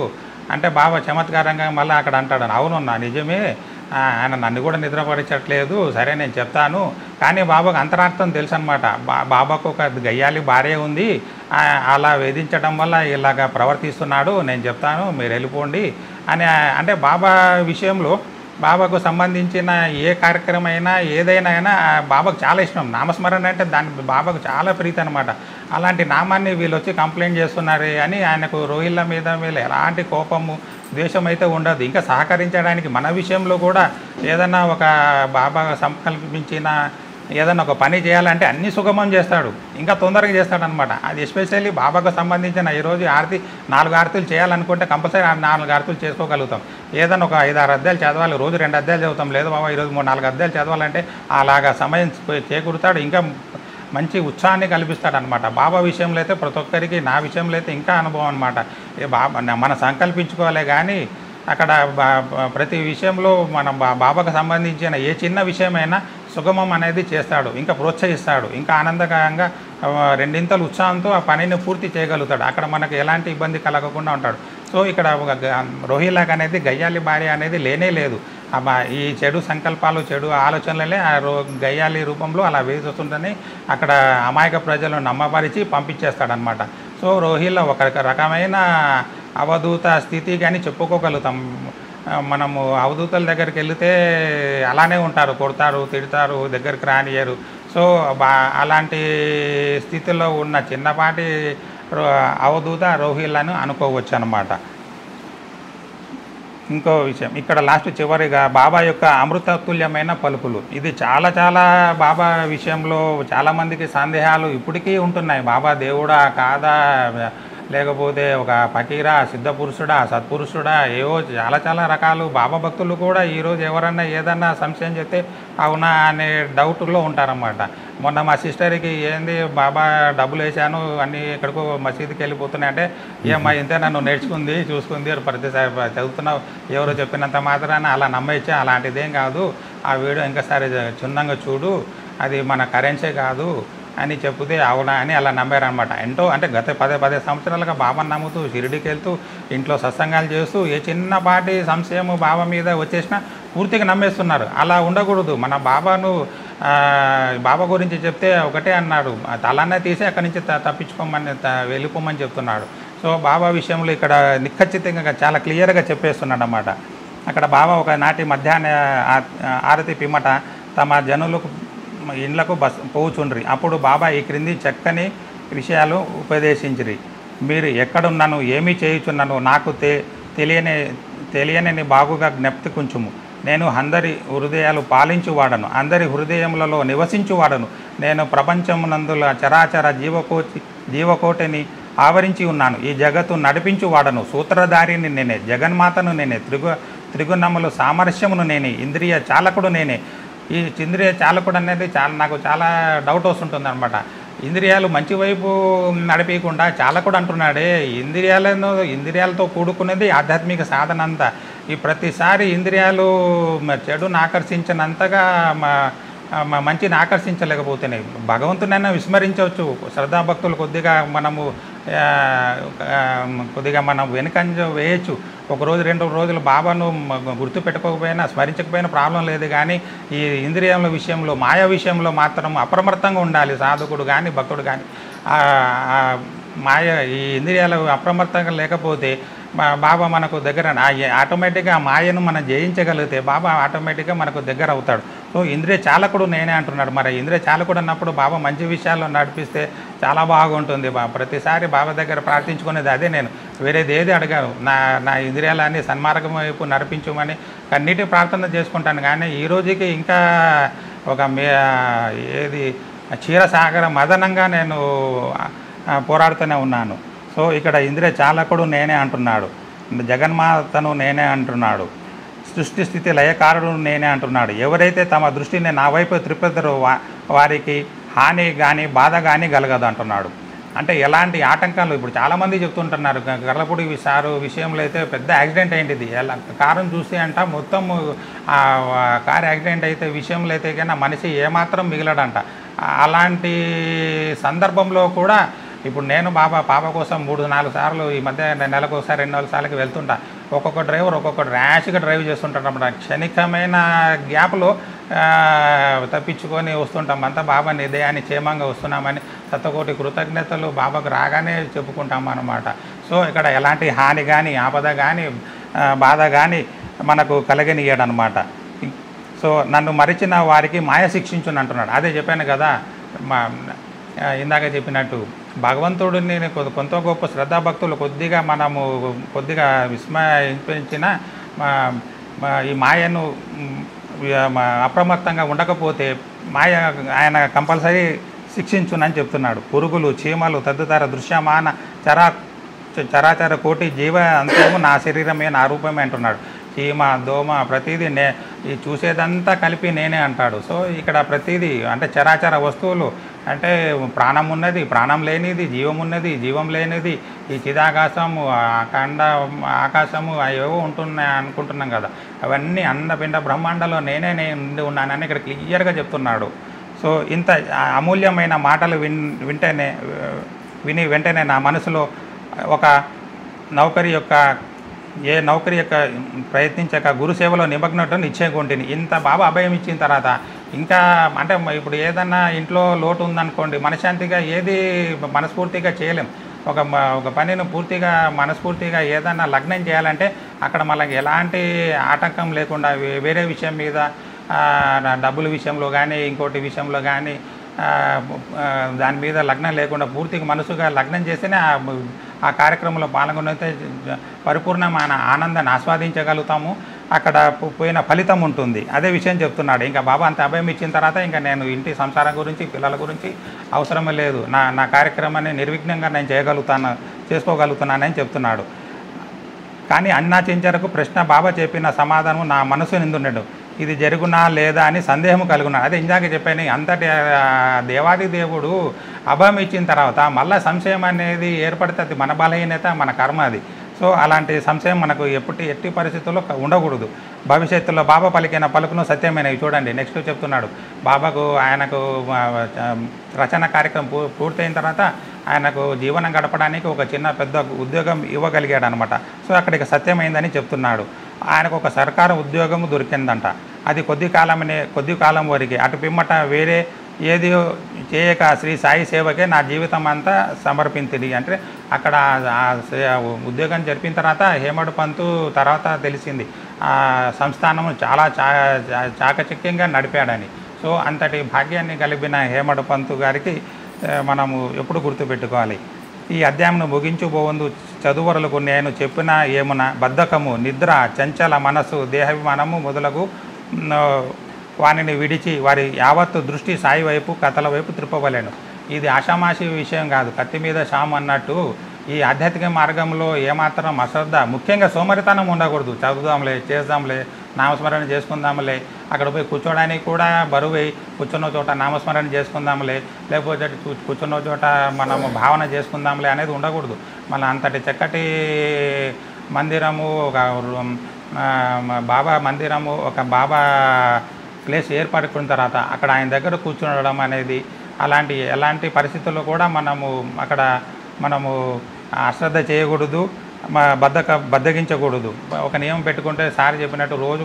అంటే, బాబా చమత్కారంగా మళ్ళీ అక్కడ అంటాడు, అవునన్నా నిజమే, ఆయన నన్ను కూడా నిద్రపరచట్లేదు, సరే నేను చెప్తాను. కానీ బాబాకు అంతరార్థం తెలుసు అనమాట. బాబాకు ఒక గయ్యాలి భార్య ఉంది, అలా వేధించడం వల్ల ఇలాగా ప్రవర్తిస్తున్నాడు, నేను చెప్తాను మీరు వెళ్ళిపోండి అని. అంటే బాబా విషయంలో బాబాకు సంబంధించిన ఏ కార్యక్రమం అయినా ఏదైనా బాబాకు చాలా ఇష్టం. నామస్మరణ అంటే దాని బాబాకు చాలా ప్రీతి అనమాట. అలాంటి నామాన్ని వీళ్ళు వచ్చి కంప్లైంట్ చేస్తున్నారు అని ఆయనకు రోహిల్లా మీద ఎలాంటి కోపము, ద్వేషం అయితే ఉండదు. ఇంకా సహకరించడానికి మన విషయంలో కూడా ఏదన్నా ఒక బాబా సంకల్పించిన ఏదన్నా ఒక పని చేయాలంటే అన్ని సుగమం చేస్తాడు, ఇంకా తొందరగా చేస్తాడనమాట. అది ఎస్పెషల్లీ బాబాకు సంబంధించిన ఈరోజు 4 ఆరతులు చేయాలనుకుంటే కంపల్సరీ 4 ఆరతులు చేసుకోగలుగుతాం. ఏదన్నా ఒక 5-6 అధ్యాయాలు చదవాలి, రోజు 2 అధ్యాయాలు చదువుతాం. లేదు బాబా ఈరోజు 3-4 అధ్యాయాలు చదవాలంటే అలాగా సమయం చేకూరుతాడు, ఇంకా మంచి ఉత్సాహాన్ని కల్పిస్తాడనమాట. బాబా విషయంలో అయితే ప్రతి ఒక్కరికి, నా విషయంలో అయితే ఇంకా అనుభవం అనమాట. బాబా మనం సంకల్పించుకోవాలి కానీ అక్కడ ప్రతి విషయంలో మనం బాబాకు సంబంధించిన ఏ చిన్న విషయమైనా సుగమం అనేది చేస్తాడు, ఇంకా ప్రోత్సహిస్తాడు, ఇంకా ఆనందకరంగా 2 ఉత్సాహంతో ఆ పనిని పూర్తి చేయగలుగుతాడు. అక్కడ మనకు ఎలాంటి ఇబ్బంది కలగకుండా ఉంటాడు. సో ఇక్కడ రోహిల్లాకి అనేది గయ్యాలి భార్య అనేది లేనే లేదు. ఈ చెడు సంకల్పాలు, చెడు ఆలోచనలే ఆ గయ్యాలి రూపంలో అలా వేసొస్తుందని అక్కడ అమాయక ప్రజలను నమ్మపరిచి పంపించేస్తాడనమాట. సో రోహిల్లా ఒక రకమైన అవధూత స్థితి కానీ చెప్పుకోగలుగుతాం. మనము అవధూతల దగ్గరికి వెళితే అలానే ఉంటారు, కొడతారు, తిడతారు, దగ్గరికి రానియరు. సో అలాంటి స్థితిలో ఉన్న చిన్నపాటి అవధూత రోహిల్లాను అనుకోవచ్చు అన్నమాట. ఇంకో విషయం ఇక్కడ లాస్ట్ చివరిగా బాబా యొక్క అమృతతుల్యమైన పలుకులు. ఇది చాలా బాబా విషయంలో చాలామందికి సందేహాలు ఇప్పటికీ ఉంటున్నాయి. బాబా దేవుడా కాదా, లేకపోతే ఒక ఫకీరా, సిద్ధపురుషుడా, సత్పురుషుడా, ఏవో చాలా రకాలు. బాబా భక్తులు కూడా ఈరోజు ఎవరన్నా ఏదన్నా సంశయం చెప్తే అవునా అనే డౌట్లో ఉంటారన్నమాట. మొన్న మా సిస్టర్కి ఏంది బాబా డబ్బులు వేసాను అన్నీ ఎక్కడికో మసీదుకి వెళ్ళిపోతున్నాయి అంటే, ఏమ్మా ఇంతే నన్ను నేర్చుకుంది, చూసుకుంది, ప్రతిసారి చదువుతున్నావు, ఎవరో చెప్పినంత మాత్రాన అలా నమ్మేచ్చే, అలాంటిదేం కాదు, ఆ వీడియో ఇంకోసారి క్షుణ్ణంగా చూడు, అది మన కరెన్సీ కాదు అని చెప్తే అవునా అని అలా నమ్మారనమాట. ఎంతో అంటే గత 10 సంవత్సరాలుగా బాబాను నమ్ముతూ షిరిడీకి వెళ్తూ ఇంట్లో సత్సంగాలు చేస్తూ ఏ చిన్నపాటి సంశయము బాబా మీద వచ్చేసినా పూర్తిగా నమ్మేస్తున్నారు. అలా ఉండకూడదు. మన బాబా గురించి చెప్తే ఒకటే అన్నాడు, తలనే తీసి అక్కడి నుంచి తప్పించుకోమని వెళ్ళిపోమని చెప్తున్నాడు. సో బాబా విషయంలో ఇక్కడ నిఖచ్చితంగా చాలా క్లియర్గా చెప్పేస్తున్నాడు అన్నమాట. అక్కడ బాబా ఒకనాటి మధ్యాహ్న ఆరతి పిమ్మట తమ జనులకు ఇండ్లకు పోవుచుండ్రి. అప్పుడు బాబా ఈ క్రింది చక్కని విషయాలు ఉపదేశించిరి. మీరు ఎక్కడున్నాను, ఏమి చేయుచున్నాను నాకు తెలియని బాగుగా జ్ఞప్తికుంచుము. నేను అందరి హృదయాలు పాలించువాడను, అందరి హృదయములలో నివసించువాడను. నేను ప్రపంచమునందుల చరాచర జీవకోటిని ఆవరించి ఉన్నాను. ఈ జగత్తు నడిపించువాడను, సూత్రధారిని నేనే, జగన్మాతను నేనే, త్రిగుణములు సామరస్యమును నేనే, ఇంద్రియ చాలకుడు నేనే. ఈ ఇంద్రియ చాలకుడు అనేది నాకు చాలా డౌట్ వస్తుంటుంది అనమాట. ఇంద్రియాలు మంచి వైపు నడిపించకుండా చాలకుడు అంటున్నాడే. ఇంద్రియాలతో కూడుకునేది ఆధ్యాత్మిక సాధన అంతా. ఈ ప్రతిసారి ఇంద్రియాలు చెడును ఆకర్షించినంతగా మంచిని ఆకర్షించలేకపోతున్నాయి. భగవంతునైనా విస్మరించవచ్చు. శ్రద్ధాభక్తులు కొద్దిగా మనం వెనుకంజ వేయచ్చు. ఒకరోజు 2 రోజులు బాబాను గుర్తు పెట్టుకోకపోయినా స్మరించకపోయినా ప్రాబ్లం లేదు. కానీ ఈ ఇంద్రియాల విషయంలో, మాయా విషయంలో మాత్రం అప్రమత్తంగా ఉండాలి సాధకుడు కానీ భక్తుడు కానీ. ఈ ఇంద్రియాలు అప్రమత్తంగా లేకపోతే బాబా మనకు దగ్గర ఆటోమేటిక్గా మాయను మనం జయించగలిగితే బాబా ఆటోమేటిక్గా మనకు దగ్గర అవుతాడు. సో ఇంద్రియ చాలకుడు నేనే అంటున్నాడు. మరి ఇంద్రియ చాలకుడు అన్నప్పుడు బాబా మంచి విషయాల్లో నడిపిస్తే చాలా బాగుంటుంది. ప్రతిసారి బాబా దగ్గర ప్రార్థించుకునేది అదే. నేను వేరేది ఏది అడిగాను. నా ఇంద్రియాలన్నీ సన్మార్గం వైపు నడిపించమని కన్నీటి ప్రార్థన చేసుకుంటాను. కానీ ఈ రోజుకి ఇంకా ఏది క్షీరసాగర మదనంగా నేను పోరాడుతూనే ఉన్నాను. సో ఇక్కడ ఇంద్రియ చాలకుడు నేనే అంటున్నాడు, జగన్మాతను నేనే అంటున్నాడు, సృష్టి స్థితి లయకారుడు నేనే అంటున్నాడు. ఎవరైతే తమ దృష్టిని నా వైపు త్రిపుతారో వారికి హాని కానీ బాధ కానీ కలగదు అంటున్నాడు. అంటే ఎలాంటి ఆటంకాలు ఇప్పుడు చాలామంది చెప్తుంటున్నారు. గర్లపూడి సారు విషయంలో అయితే పెద్ద యాక్సిడెంట్ అయింది. కారును చూస్తే అంట మొత్తం కారు యాక్సిడెంట్ అయితే విషయంలో అయితే కన్నా మనిషి ఏమాత్రం మిగిలడంట. అలాంటి సందర్భంలో కూడా ఇప్పుడు నేను పాప కోసం 3-4 సార్లు ఈ మధ్య నెలకు ఒకసారి 2-4 సార్లకి వెళ్తుంటా. ఒక్కొక్క డ్రైవర్ ఒక్కొక్క ర్యాష్గా డ్రైవ్ చేస్తుంటాడు అన్నమాట. క్షణికమైన గ్యాప్లో తప్పించుకొని వస్తుంటాం. అంతా బాబా నిదయాన్ని క్షేమంగా వస్తున్నామని శతకోటి కృతజ్ఞతలు బాబాకు రాగానే చెప్పుకుంటాం అన్నమాట. సో ఇక్కడ ఎలాంటి హాని కానీ ఆపద కానీ బాధ కానీ మనకు కలగనియడనమాట. సో నన్ను మరిచిన వారికి మాయ శిక్షించుని అంటున్నాడు. అదే చెప్పాను కదా, ఇందాక చెప్పినట్టు భగవంతుడిని కొంత గొప్ప శ్రద్ధాభక్తులు కొద్దిగా విస్మయించిన ఈ మాయను అప్రమత్తంగా ఉండకపోతే ఆయన కంపల్సరీ శిక్షించునని చెప్తున్నాడు. పురుగులు, చీమలు తదితర దృశ్యమాన చరాచర కోటి జీవ అంతము నా శరీరమే, నా రూపమే అంటున్నాడు. చీమ, దోమ ప్రతిదీ ఈ చూసేదంతా కలిపి నేనే అంటాడు. సో ఇక్కడ ప్రతిదీ అంటే చరాచర వస్తువులు అంటే ప్రాణం ఉన్నది, ప్రాణం లేనిది, జీవం ఉన్నది, జీవం లేనిది, ఈ చిదాకాశము, అఖండ ఆకాశము అవేవో ఉంటున్నాయి అనుకుంటున్నాం కదా, అవన్నీ అండపిండ బ్రహ్మాండంలో నేనే ఉండి ఉన్నానని ఇక్కడ క్లియర్గా చెప్తున్నాడు. సో ఇంత అమూల్యమైన మాటలు విని వెంటనే నా మనసులో ఒక నౌకరి యొక్క ప్రయత్నించక గురుసేవలో నిమగ్నటం నిశ్చయకుంటుంది. ఇంత బాబా అభయం ఇచ్చిన తర్వాత ఇంకా అంటే ఇప్పుడు ఏదన్నా ఇంట్లో లోటు ఉందనుకోండి, మనశ్శాంతిగా ఏది మనస్ఫూర్తిగా చేయలేం. ఒక పనిని మనస్ఫూర్తిగా ఏదన్నా లగ్నం చేయాలంటే అక్కడ మనకి ఎలాంటి ఆటంకం లేకుండా వేరే విషయం మీద డబ్బుల విషయంలో కానీ ఇంకోటి విషయంలో కానీ దాని మీద లగ్నం లేకుండా పూర్తిగా మనసుగా లగ్నం చేస్తేనే ఆ కార్యక్రమంలో పాల్గొనైతే పరిపూర్ణమైన ఆనందాన్ని ఆస్వాదించగలుగుతాము. అక్కడ పోయిన ఫలితం ఉంటుంది. అదే విషయం చెప్తున్నాడు. ఇంకా బాబా అంత అభయం ఇచ్చిన తర్వాత ఇంకా నేను ఇంటి సంసారం గురించి, పిల్లల గురించి అవసరమే లేదు. నా కార్యక్రమాన్ని నిర్విఘ్నంగా నేను చేసుకోగలుగుతున్నానని చెప్తున్నాడు. కానీ అన్నాచించరకు ప్రశ్న బాబా చెప్పిన సమాధానం నా మనసు నిండుండడు. ఇది జరుగునా లేదా అని సందేహం కలుగున్నాడు. అదే ఇందాక చెప్పాను, అంతటి దేవాది దేవుడు అభయం ఇచ్చిన తర్వాత మళ్ళీ సంశయం అనేది ఏర్పడితే అది మన బలహీనత, మన కర్మ అది. సో అలాంటి సంశయం మనకు ఎట్టి పరిస్థితుల్లో ఉండకూడదు. భవిష్యత్తులో బాబా పలికిన పలుకును సత్యమైనవి. చూడండి నెక్స్ట్ చెప్తున్నాడు. ఆయనకు రచన కార్యక్రమం పూర్తయిన తర్వాత ఆయనకు జీవనం గడపడానికి ఒక పెద్ద ఉద్యోగం ఇవ్వగలిగాడు అనమాట. సో అక్కడికి సత్యమైందని చెప్తున్నాడు. ఆయనకు ఒక సర్కారు ఉద్యోగం దొరికిందంట. అది కొద్ది కాలం వరకు. అటు పిమ్మట వేరే ఏది చేయక శ్రీ సాయి సేవకే నా జీవితం అంతా సమర్పించింది. అంటే అక్కడ ఉద్యోగం జరిపిన తర్వాత హేమడు పంతు తర్వాత తెలిసింది ఆ సంస్థానం చాలా చాకచక్యంగా నడిపాడని. సో అంతటి భాగ్యాన్ని కలిపిన హేమడు పంతు గారికి మనము ఎప్పుడు గుర్తుపెట్టుకోవాలి. ఈ అధ్యాయంను ముగించుబోవందు చదువరులకు నేను చెప్పిన ఏమున బద్ధకము, నిద్ర, చంచల మనసు, దేహాభిమానము మొదలగు వానిని విడిచి వారి యావత్తు దృష్టి సాయి వైపు, కథల వైపు త్రిప్పవలేను. ఇది ఆషామాషి విషయం కాదు. కత్తి మీద షాము అన్నట్టు ఈ ఆధ్యాత్మిక మార్గంలో ఏమాత్రం అశ్రద్ధ, ముఖ్యంగా సోమరితనం ఉండకూడదు. చదువుదాంలే, చేద్దాంలే, నామస్మరణ చేసుకుందాంలే, అక్కడ పోయి కూర్చోడానికి కూడా బరువై కూర్చున్న చోట నామస్మరణ చేసుకుందాంలే, లేకపోతే కూర్చున్న చోట మనము భావన చేసుకుందాంలే అనేది ఉండకూడదు. మళ్ళీ అంతటి చక్కటి మందిరము, ఒక బాబా మందిరము, ఒక బాబా ప్లేస్ ఏర్పడుకున్న తర్వాత అక్కడ ఆయన దగ్గర కూర్చునడం అనేది, ఎలాంటి పరిస్థితుల్లో కూడా అక్కడ మనము అశ్రద్ధ చేయకూడదు, బద్దగించకూడదు. ఒక నియమం పెట్టుకుంటే సార్ చెప్పినట్టు రోజు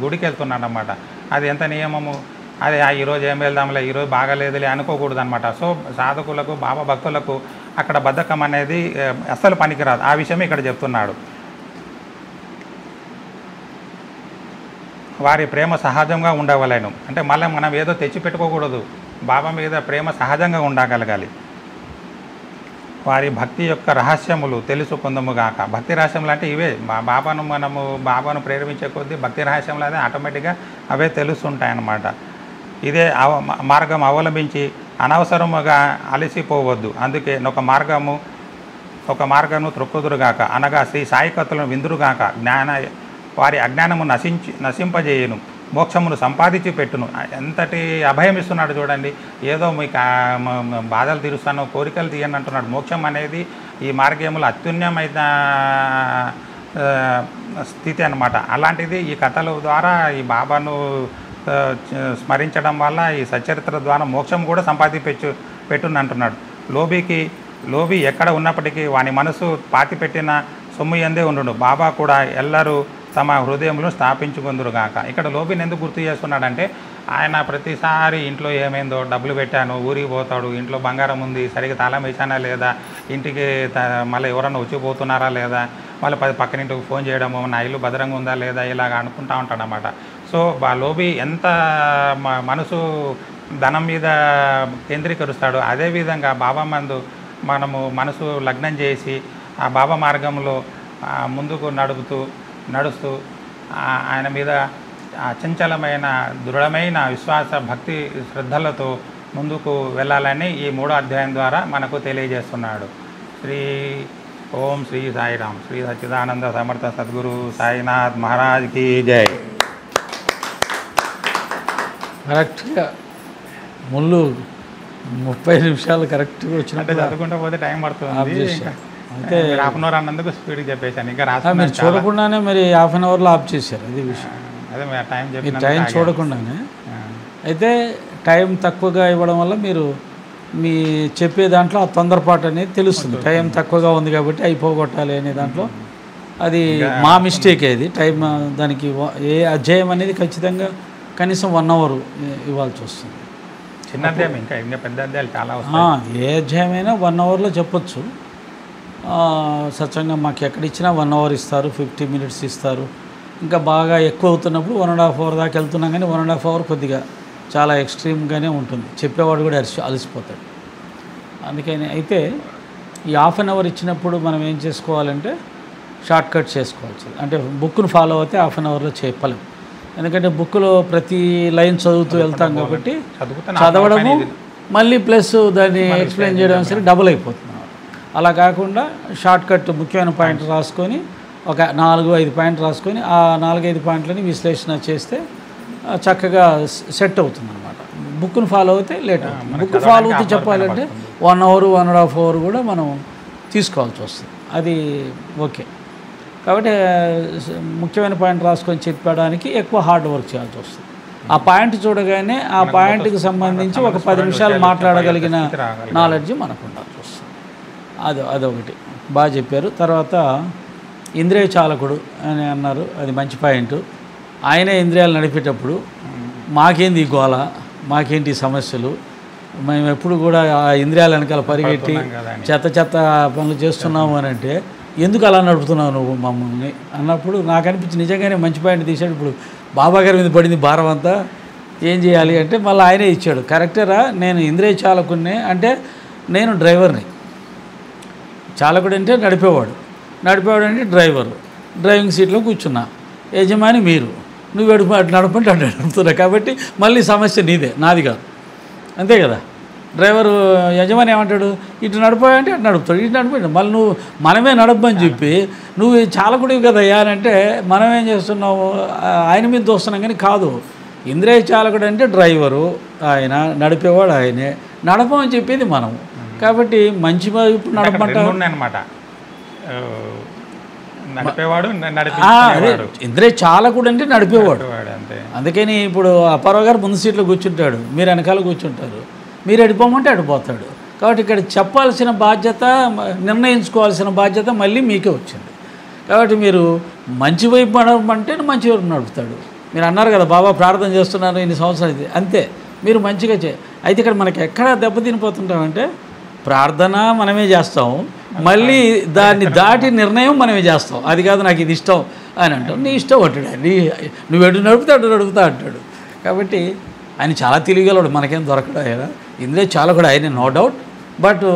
గుడికి వెళ్తున్నాడు అన్నమాట. అది ఎంత నియమము, అదే ఈరోజు ఏం వెళ్దాంలే, ఈరోజు బాగాలేదులే అనుకోకూడదు అనమాట. సో సాధకులకు, బాబా భక్తులకు అక్కడ బద్ధకం అనేది అస్సలు పనికిరాదు. ఆ విషయం ఇక్కడ చెప్తున్నాడు. వారి ప్రేమ సహజంగా ఉండవలేను అంటే మళ్ళీ మనం ఏదో తెచ్చిపెట్టుకోకూడదు. బాబా మీద ప్రేమ సహజంగా ఉండగలగాలి. వారి భక్తి యొక్క రహస్యములు తెలుసుకుందముగాక. భక్తి రహస్యములు అంటే ఇవే. బాబాను ప్రేరేపించే కొద్దీ భక్తి రహస్యములు అదే ఆటోమేటిక్గా అవే తెలుస్తుంటాయన్నమాట. ఇదే మార్గం అవలంబించి అనవసరముగా అలసిపోవద్దు. అందుకే ఒక మార్గము త్రొక్కుదురుగాక, అనగా శ్రీ సాయికత్తులను విందురుగాక. వారి అజ్ఞానము నశింపజేయును, మోక్షమును సంపాదించి పెట్టును. ఎంతటి అభయం ఇస్తున్నాడు చూడండి. ఏదో మీకు బాధలు తీరుస్తాను, కోరికలు తీయని అంటున్నాడు. మోక్షం అనేది ఈ మార్గంలో అత్యున్నమైన స్థితి అన్నమాట. అలాంటిది ఈ కథల ద్వారా ఈ బాబాను స్మరించడం వల్ల, ఈ సచ్చరిత్ర ద్వారా మోక్షం కూడా పెట్టును అంటున్నాడు. లోబి ఎక్కడ ఉన్నప్పటికీ వాని మనసు పాతిపెట్టిన సొమ్ము ఎందే ఉండు. బాబా కూడా ఎల్లరూ తమ హృదయంలో స్థాపించుకుందురుగాక. ఇక్కడ లోబిని ఎందుకు గుర్తు చేస్తున్నాడంటే, ఆయన ప్రతిసారి ఇంట్లో ఏమైందో, డబ్బులు పెట్టాను, ఊరికి పోతాడు, ఇంట్లో బంగారం ఉంది, సరిగ్గా తాళం వేసానా లేదా, ఇంటికి మళ్ళీ ఎవరన్నా వచ్చిపోతున్నారా లేదా, మళ్ళీ పక్కనింటికి ఫోన్ చేయడము, నా ఇల్లు భద్రంగా ఉందా లేదా, ఇలాగ అనుకుంటూ ఉంటాడన్నమాట. సో లోబి ఎంత మనసు ధనం మీద కేంద్రీకరిస్తాడో, అదేవిధంగా బాబా మందు మనసు లగ్నం చేసి ఆ బాబా మార్గంలో ముందుకు నడుస్తూ ఆయన మీద అచంచలమైన దృఢమైన విశ్వాస, భక్తి, శ్రద్ధలతో ముందుకు వెళ్ళాలని ఈ 3వ అధ్యాయం ద్వారా మనకు తెలియజేస్తున్నాడు. ఓం శ్రీ సాయిరామ్. శ్రీ సచ్చిదానంద సమర్థ సద్గురు సాయినాథ్ మహారాజ్కి జై. కరెక్ట్గా ముళ్ళు 30 నిమిషాలు కరెక్ట్గా వచ్చినట్టు చదువుకుంటూ పోతే టైం పడుతుంది. అయితే హాఫ్ అన్ అవర్ అన్నందుకు స్పీడ్గా చెప్పేశాను. ఇంకా మీరు చూడకుండానే మరి హాఫ్ అన్ అవర్లో ఆఫ్ చేశారు. అది విషయం. అదే టైం టైం చూడకుండానే. అయితే టైం తక్కువగా ఇవ్వడం వల్ల మీరు మీ చెప్పే దాంట్లో ఆ తొందరపాటు అనేది తెలుస్తుంది. టైం తక్కువగా ఉంది కాబట్టి అయిపోగొట్టాలి అనే దాంట్లో అది మా మిస్టేక్. అది టైం దానికి ఏ అధ్యాయం అనేది ఖచ్చితంగా కనీసం 1 అవర్ ఇవ్వాల్సి వస్తుంది. చిన్న అధ్యాయం, ఇంకా పెద్ద అధ్యాయాలు చాలా. ఏ అధ్యాయమైనా 1 అవర్లో చెప్పొచ్చు. సత్సంగా మాకు ఎక్కడ ఇచ్చినా 1 అవర్ ఇస్తారు, 50 మినిట్స్ ఇస్తారు. ఇంకా బాగా ఎక్కువ అవుతున్నప్పుడు 1.5 అవర్ దాకా వెళ్తున్నాం. కానీ 1.5 అవర్ కొద్దిగా చాలా ఎక్స్ట్రీమ్గానే ఉంటుంది. చెప్పేవాడు కూడా అలసిపోతాడు. అందుకని అయితే ఈ హాఫ్ అన్ అవర్ ఇచ్చినప్పుడు మనం ఏం చేసుకోవాలంటే షార్ట్ కట్ చేసుకోవచ్చు. అంటే బుక్ను ఫాలో అయితే హాఫ్ అన్ అవర్లో చెప్పలేం. ఎందుకంటే బుక్లో ప్రతి లైన్ చదువుతూ వెళ్తాం కాబట్టి చదవడము మళ్ళీ ప్లస్ దాన్ని ఎక్స్ప్లెయిన్ చేయడం సరే డబుల్ అయిపోతుంది. అలా కాకుండా షార్ట్ కట్ ముఖ్యమైన పాయింట్ రాసుకొని ఒక 4-5 పాయింట్ రాసుకొని ఆ 4-5 పాయింట్లని విశ్లేషణ చేస్తే చక్కగా సెట్ అవుతుంది అనమాట. బుక్ను ఫాలో అయితే లేట్ అవుతుంది. బుక్ ఫాలో అవుతూ చెప్పాలంటే 1 అవర్ 1.5 అవర్ కూడా మనం తీసుకోవాల్సి వస్తుంది. అది ఓకే. కాబట్టి ముఖ్యమైన పాయింట్ రాసుకొని చెప్పడానికి ఎక్కువ హార్డ్ వర్క్ చేయాల్సి వస్తుంది. ఆ పాయింట్ చూడగానే ఆ పాయింట్కి సంబంధించి ఒక 10 నిమిషాలు మాట్లాడగలిగిన నాలెడ్జ్ మనకు ఉండాల్సి వస్తుంది. అదొకటి బాగా చెప్పారు. తర్వాత ఇంద్రియ చాలకుడు అని అన్నారు. అది మంచి పాయింట్. ఆయనే ఇంద్రియాలు నడిపేటప్పుడు మాకేంది ఈ గోల, మాకేంటి సమస్యలు, మేము ఎప్పుడు కూడా ఆ ఇంద్రియాల వెనకాల పరిగెట్టి చెత్త పనులు చేస్తున్నాము అని అంటే ఎందుకు అలా నడుపుతున్నావు నువ్వు మమ్మల్ని అన్నప్పుడు నాకు అనిపించి నిజంగానే మంచి పాయింట్ తీశాడు. ఇప్పుడు బాబా గారి మీద పడింది భారం అంతా, ఏం చేయాలి అంటే మళ్ళీ ఆయనే ఇచ్చాడు. కరెక్టేరా, నేను ఇంద్రియ చాలకుడినే అంటే నేను డ్రైవర్ని. చాలకుడు అంటే నడిపేవాడు అంటే డ్రైవరు. డ్రైవింగ్ సీట్లో కూర్చున్నా, యజమాని మీరు, నువ్వు నడపంటే అటు నడుపుతున్నా. కాబట్టి మళ్ళీ సమస్య నీదే, నాది కాదు. అంతే కదా. డ్రైవరు యజమాని ఏమంటాడు, ఇటు నడిపోయాలంటే అటు నడుపుతాడు, ఇటు నడిపోయాడు. మళ్ళీ నువ్వు మనమే నడపని చెప్పి నువ్వు చాలకుడివి కదయ్యా అని అంటే మనం ఏం చేస్తున్నావు, ఆయన మీద దోస్తున్నాం. కానీ కాదు, ఇంద్రియ చాలకుడు అంటే డ్రైవరు ఆయన, నడిపేవాడు ఆయనే, నడపమని చెప్పేది మనం. కాబట్టి మంచి వైపు నడపమంటారు అనమాట. నడిపేవాడు ఇంద్రియ చాలకుడు అంటే నడిపేవాడు. అందుకని ఇప్పుడు అప్పారావు గారు ముందు సీట్లో కూర్చుంటాడు, మీరు వెనకాల కూర్చుంటారు, మీరు అడిపోమంటే అడిపోతాడు. కాబట్టి ఇక్కడ చెప్పాల్సిన బాధ్యత, నిర్ణయించుకోవాల్సిన బాధ్యత మళ్ళీ మీకే వచ్చింది. కాబట్టి మీరు మంచి వైపు నడపమంటే మంచి వైపు నడుపుతాడు. మీరు అన్నారు కదా బాబా ప్రార్థన చేస్తున్నారు ఇన్ని సంవత్సరాలు, ఇది అంతే, మీరు మంచిగా అయితే ఇక్కడ మనకి ఎక్కడ దెబ్బతినిపోతుంటామంటే ప్రార్థన మనమే చేస్తాం, మళ్ళీ దాన్ని దాటి నిర్ణయం మనమే చేస్తాం. అది కాదు నాకు ఇది ఇష్టం అని అంటాం, నీ ఇష్టం అంటాడు, నువ్వు ఎటు నడుపుతా అంటాడు. కాబట్టి ఆయన చాలా తెలియగలడు, మనకేం దొరకడు. ఆయన ఇందులో చాలా కూడా ఆయన నో డౌట్. బట్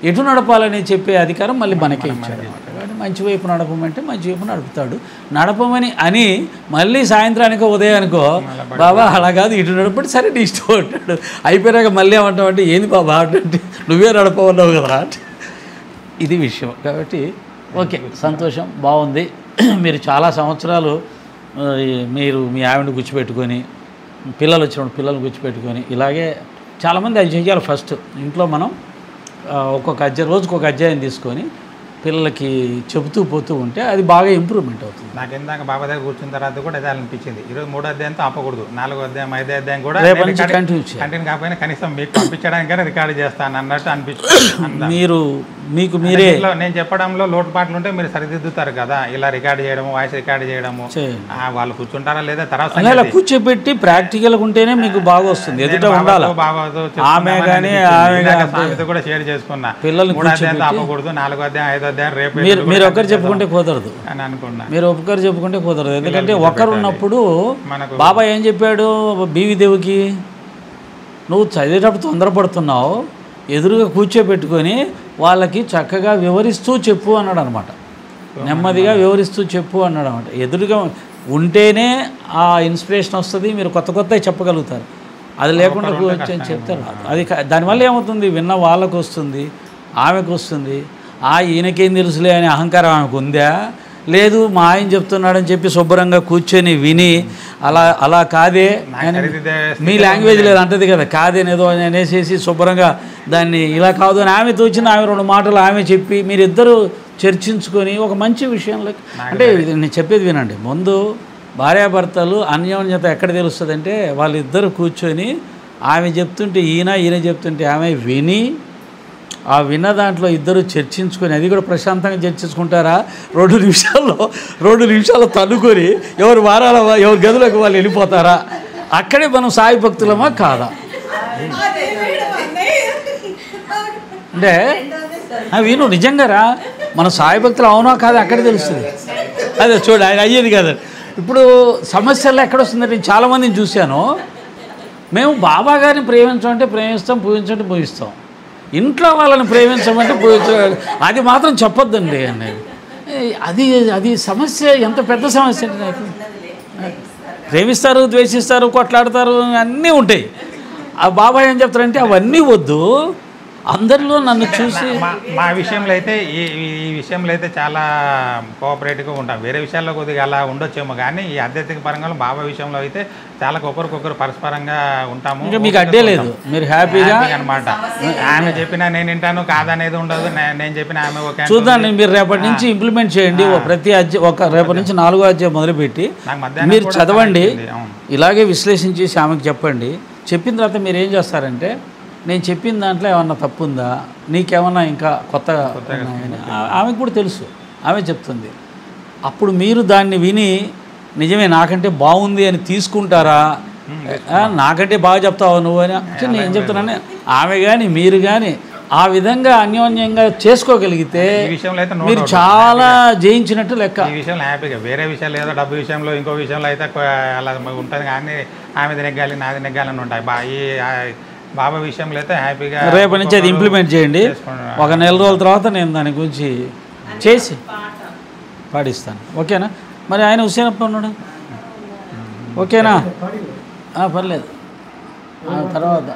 ఎటు నడపాలని చెప్పే అధికారం మళ్ళీ మనకే ఇచ్చాడు. కాబట్టి మంచి వైపు నడపమంటే మంచి వైపు నడుపుతాడు. నడపమని అని మళ్ళీ సాయంత్రానికో ఉదయానికో బాబా అలా కాదు ఇటు నడపండి, సరే నీ ఇష్టం అంటాడు. అయిపోయాక మళ్ళీ ఏమంటామంటే ఏంది బాబా అంటే నువ్వే నడపవన్నావు కదా అంటే ఇది విషయం. కాబట్టి ఓకే, సంతోషం, బాగుంది. మీరు చాలా సంవత్సరాలు మీరు మీ ఆవిడని గుర్చిపెట్టుకొని, పిల్లలు వచ్చినప్పుడు పిల్లలు గుర్చిపెట్టుకొని, ఇలాగే చాలామంది అది చేయాలి. ఫస్ట్ ఇంట్లో మనం ఒక్కొక్క అధ్యాయం, రోజుకు ఒక అధ్యాయం తీసుకొని పిల్లలకి చెబుతూ పోతూ ఉంటే అది బాగా ఇంప్రూవ్మెంట్ అవుతుంది. నాకు ఇందాక బాబా దగ్గర కూర్చున్న తర్వాత కూడా అదే అనిపించింది. ఈరోజు 3వ అధ్యాయంతో ఆపకూడదు, 4వ అధ్యాయం 5వ అధ్యాయం కూడా కంటిన్యూ కాకపోయినా కనీసం మీకు పంపించడానికైనా రికార్డు చేస్తాను అన్నట్టు అనిపించింది. మీరు మీకు మీరే నేను చెప్పడంలో లోటుపాట్లు ఉంటే మీరు సరిదిద్దుతారు కదా, ఇలా రికార్డు చేయడము, వాయిస్ రికార్డు చేయడము, వాళ్ళు కూర్చుంటారా లేదా తర్వాత అలా కూర్చోబెట్టి ప్రాక్టికల్గా ఉంటేనే మీకు బాగా వస్తుంది. ఎదుట ఉండాలి. ఆమె కానీ కూడా షేర్ చేసుకున్నా, పిల్లలు ఆపకూడదు, 4వ అధ్యాయం 5వ అధ్యాయం రేపు మీరు ఒక్కరు చెప్పుకుంటే కుదరదు అని అనుకున్నా. మీరు ఒక్కరు చెప్పుకుంటే కుదరదు. ఎందుకంటే ఒకరు ఉన్నప్పుడు బాబా ఏం చెప్పాడు బీవిదేవికి, నువ్వు చదివేటప్పుడు తొందరపడుతున్నావు, ఎదురుగా కూర్చోబెట్టుకొని వాళ్ళకి చక్కగా వివరిస్తూ చెప్పు అన్నాడు అనమాట. నెమ్మదిగా వివరిస్తూ చెప్పు అన్నాడు అనమాట. ఎదురుగా ఉంటేనే ఆ ఇన్స్పిరేషన్ వస్తుంది, మీరు కొత్త కొత్తవి చెప్పగలుగుతారు. అది లేకుండా కూర్చొని చెప్తారు. అది దానివల్ల ఏమవుతుంది, విన్న వాళ్ళకు వస్తుంది, ఆమెకు వస్తుంది. ఈయనకేం తెలుసులే అనే అహంకారం ఆమెకు ఉందా, లేదు మా ఆయన చెప్తున్నాడని చెప్పి శుభ్రంగా కూర్చొని విని అలా కాదే, మీ లాంగ్వేజ్ లేదు అంటది కదా, కాదేనేదో అని అనేసి శుభ్రంగా దాన్ని ఇలా కాదు అని ఆమె తోచిన ఆమె 2 మాటలు ఆమె చెప్పి మీరిద్దరూ చర్చించుకొని ఒక మంచి విషయంలో, అంటే నేను చెప్పేది వినండి. ముందు భార్యాభర్తలు అన్యోన్యత ఎక్కడ తెలుస్తుంది అంటే వాళ్ళిద్దరూ కూర్చొని ఆమె చెప్తుంటే ఈయన చెప్తుంటే ఆమె విని, ఆ విన్న దాంట్లో ఇద్దరు చర్చించుకొని, అది కూడా ప్రశాంతంగా చర్చించుకుంటారా, 2 నిమిషాలు తన్నుకొని ఎవరు గదిలోకి వాళ్ళు వెళ్ళిపోతారా, అక్కడే మనం సాయి భక్తులమా కాదా అంటే విను నిజంగా మన సాయి భక్తులు అవునా కాదా అక్కడే తెలుస్తుంది. అదే చూడు ఆయన అయ్యేది కదా. ఇప్పుడు సమస్యల్లో ఎక్కడొస్తుందంటే నేను చాలామందిని చూశాను, మేము బాబా గారిని ప్రేమించమంటే ప్రేమిస్తాం, పూజించమంటే పూజిస్తాం, ఇంట్లో వాళ్ళని ప్రేమించమంటే అది మాత్రం చెప్పొద్దండి అనేది. అది సమస్య, ఎంత పెద్ద సమస్య అంటే నాకు ప్రేమిస్తారు, ద్వేషిస్తారు, కొట్లాడతారు, అన్నీ ఉంటాయి. ఆ బాబా ఏం చెప్తారంటే అవన్నీ వద్దు, అందరిలో నన్ను చూసి. మా విషయంలో అయితే ఈ విషయంలో అయితే చాలా కోఆపరేటివ్గా ఉంటాం. వేరే విషయాల్లో కొద్దిగా అలా ఉండొచ్చేమో, కానీ ఈ ఆధ్యాత్మిక పరంగా బాబా విషయంలో అయితే చాలా ఒకరికొకరు పరస్పరంగా ఉంటాము. ఇంకా మీకు అడ్డే లేదు, మీరు హ్యాపీగా అనమాట. ఆమె చెప్పినా నేను వింటాను, కాదనేది ఉండదు, నేను చెప్పిన ఆమె ఓకే. చూద్దాం, మీరు రేపటి నుంచి ఇంప్లిమెంట్ చేయండి. ప్రతి రేపటి నుంచి 4వ అధ్యాయం మొదలుపెట్టి మీరు చదవండి, ఇలాగే విశ్లేషించేసి ఆమెకు చెప్పండి. చెప్పిన తర్వాత మీరు ఏం చేస్తారంటే, నేను చెప్పిన దాంట్లో ఏమన్నా తప్పు ఉందా, నీకేమన్నా ఇంకా కొత్తగా ఆమెకు కూడా తెలుసు, ఆమె చెప్తుంది. అప్పుడు మీరు దాన్ని విని నిజమే నాకంటే బాగుంది అని తీసుకుంటారా, నాకంటే బాగా చెప్తావు నువ్వు అని నేను చెప్తున్నాను. ఆమె కానీ మీరు కానీ ఆ విధంగా అన్యోన్యంగా చేసుకోగలిగితే మీరు చాలా జయించినట్టు లెక్క. ఈ విషయంలో హ్యాపీగా, వేరే విషయాలు ఏదో డబ్బు విషయంలో ఇంకో విషయంలో అయితే అలా ఉంటుంది, కానీ ఆమెది నెగ్గాలి నాది నెగ్గాలని ఉంటాయి. బాబా విషయంలో అయితే హ్యాపీగా రేపటి నుంచి అది ఇంప్లిమెంట్ చేయండి. ఒక నెల రోజుల తర్వాత నేను దాని గురించి చేసి పాటిస్తాను. ఓకేనా? మరి ఆయన హుసేనప్ప ఉన్నాడు, ఓకేనా? పర్లేదు. తర్వాత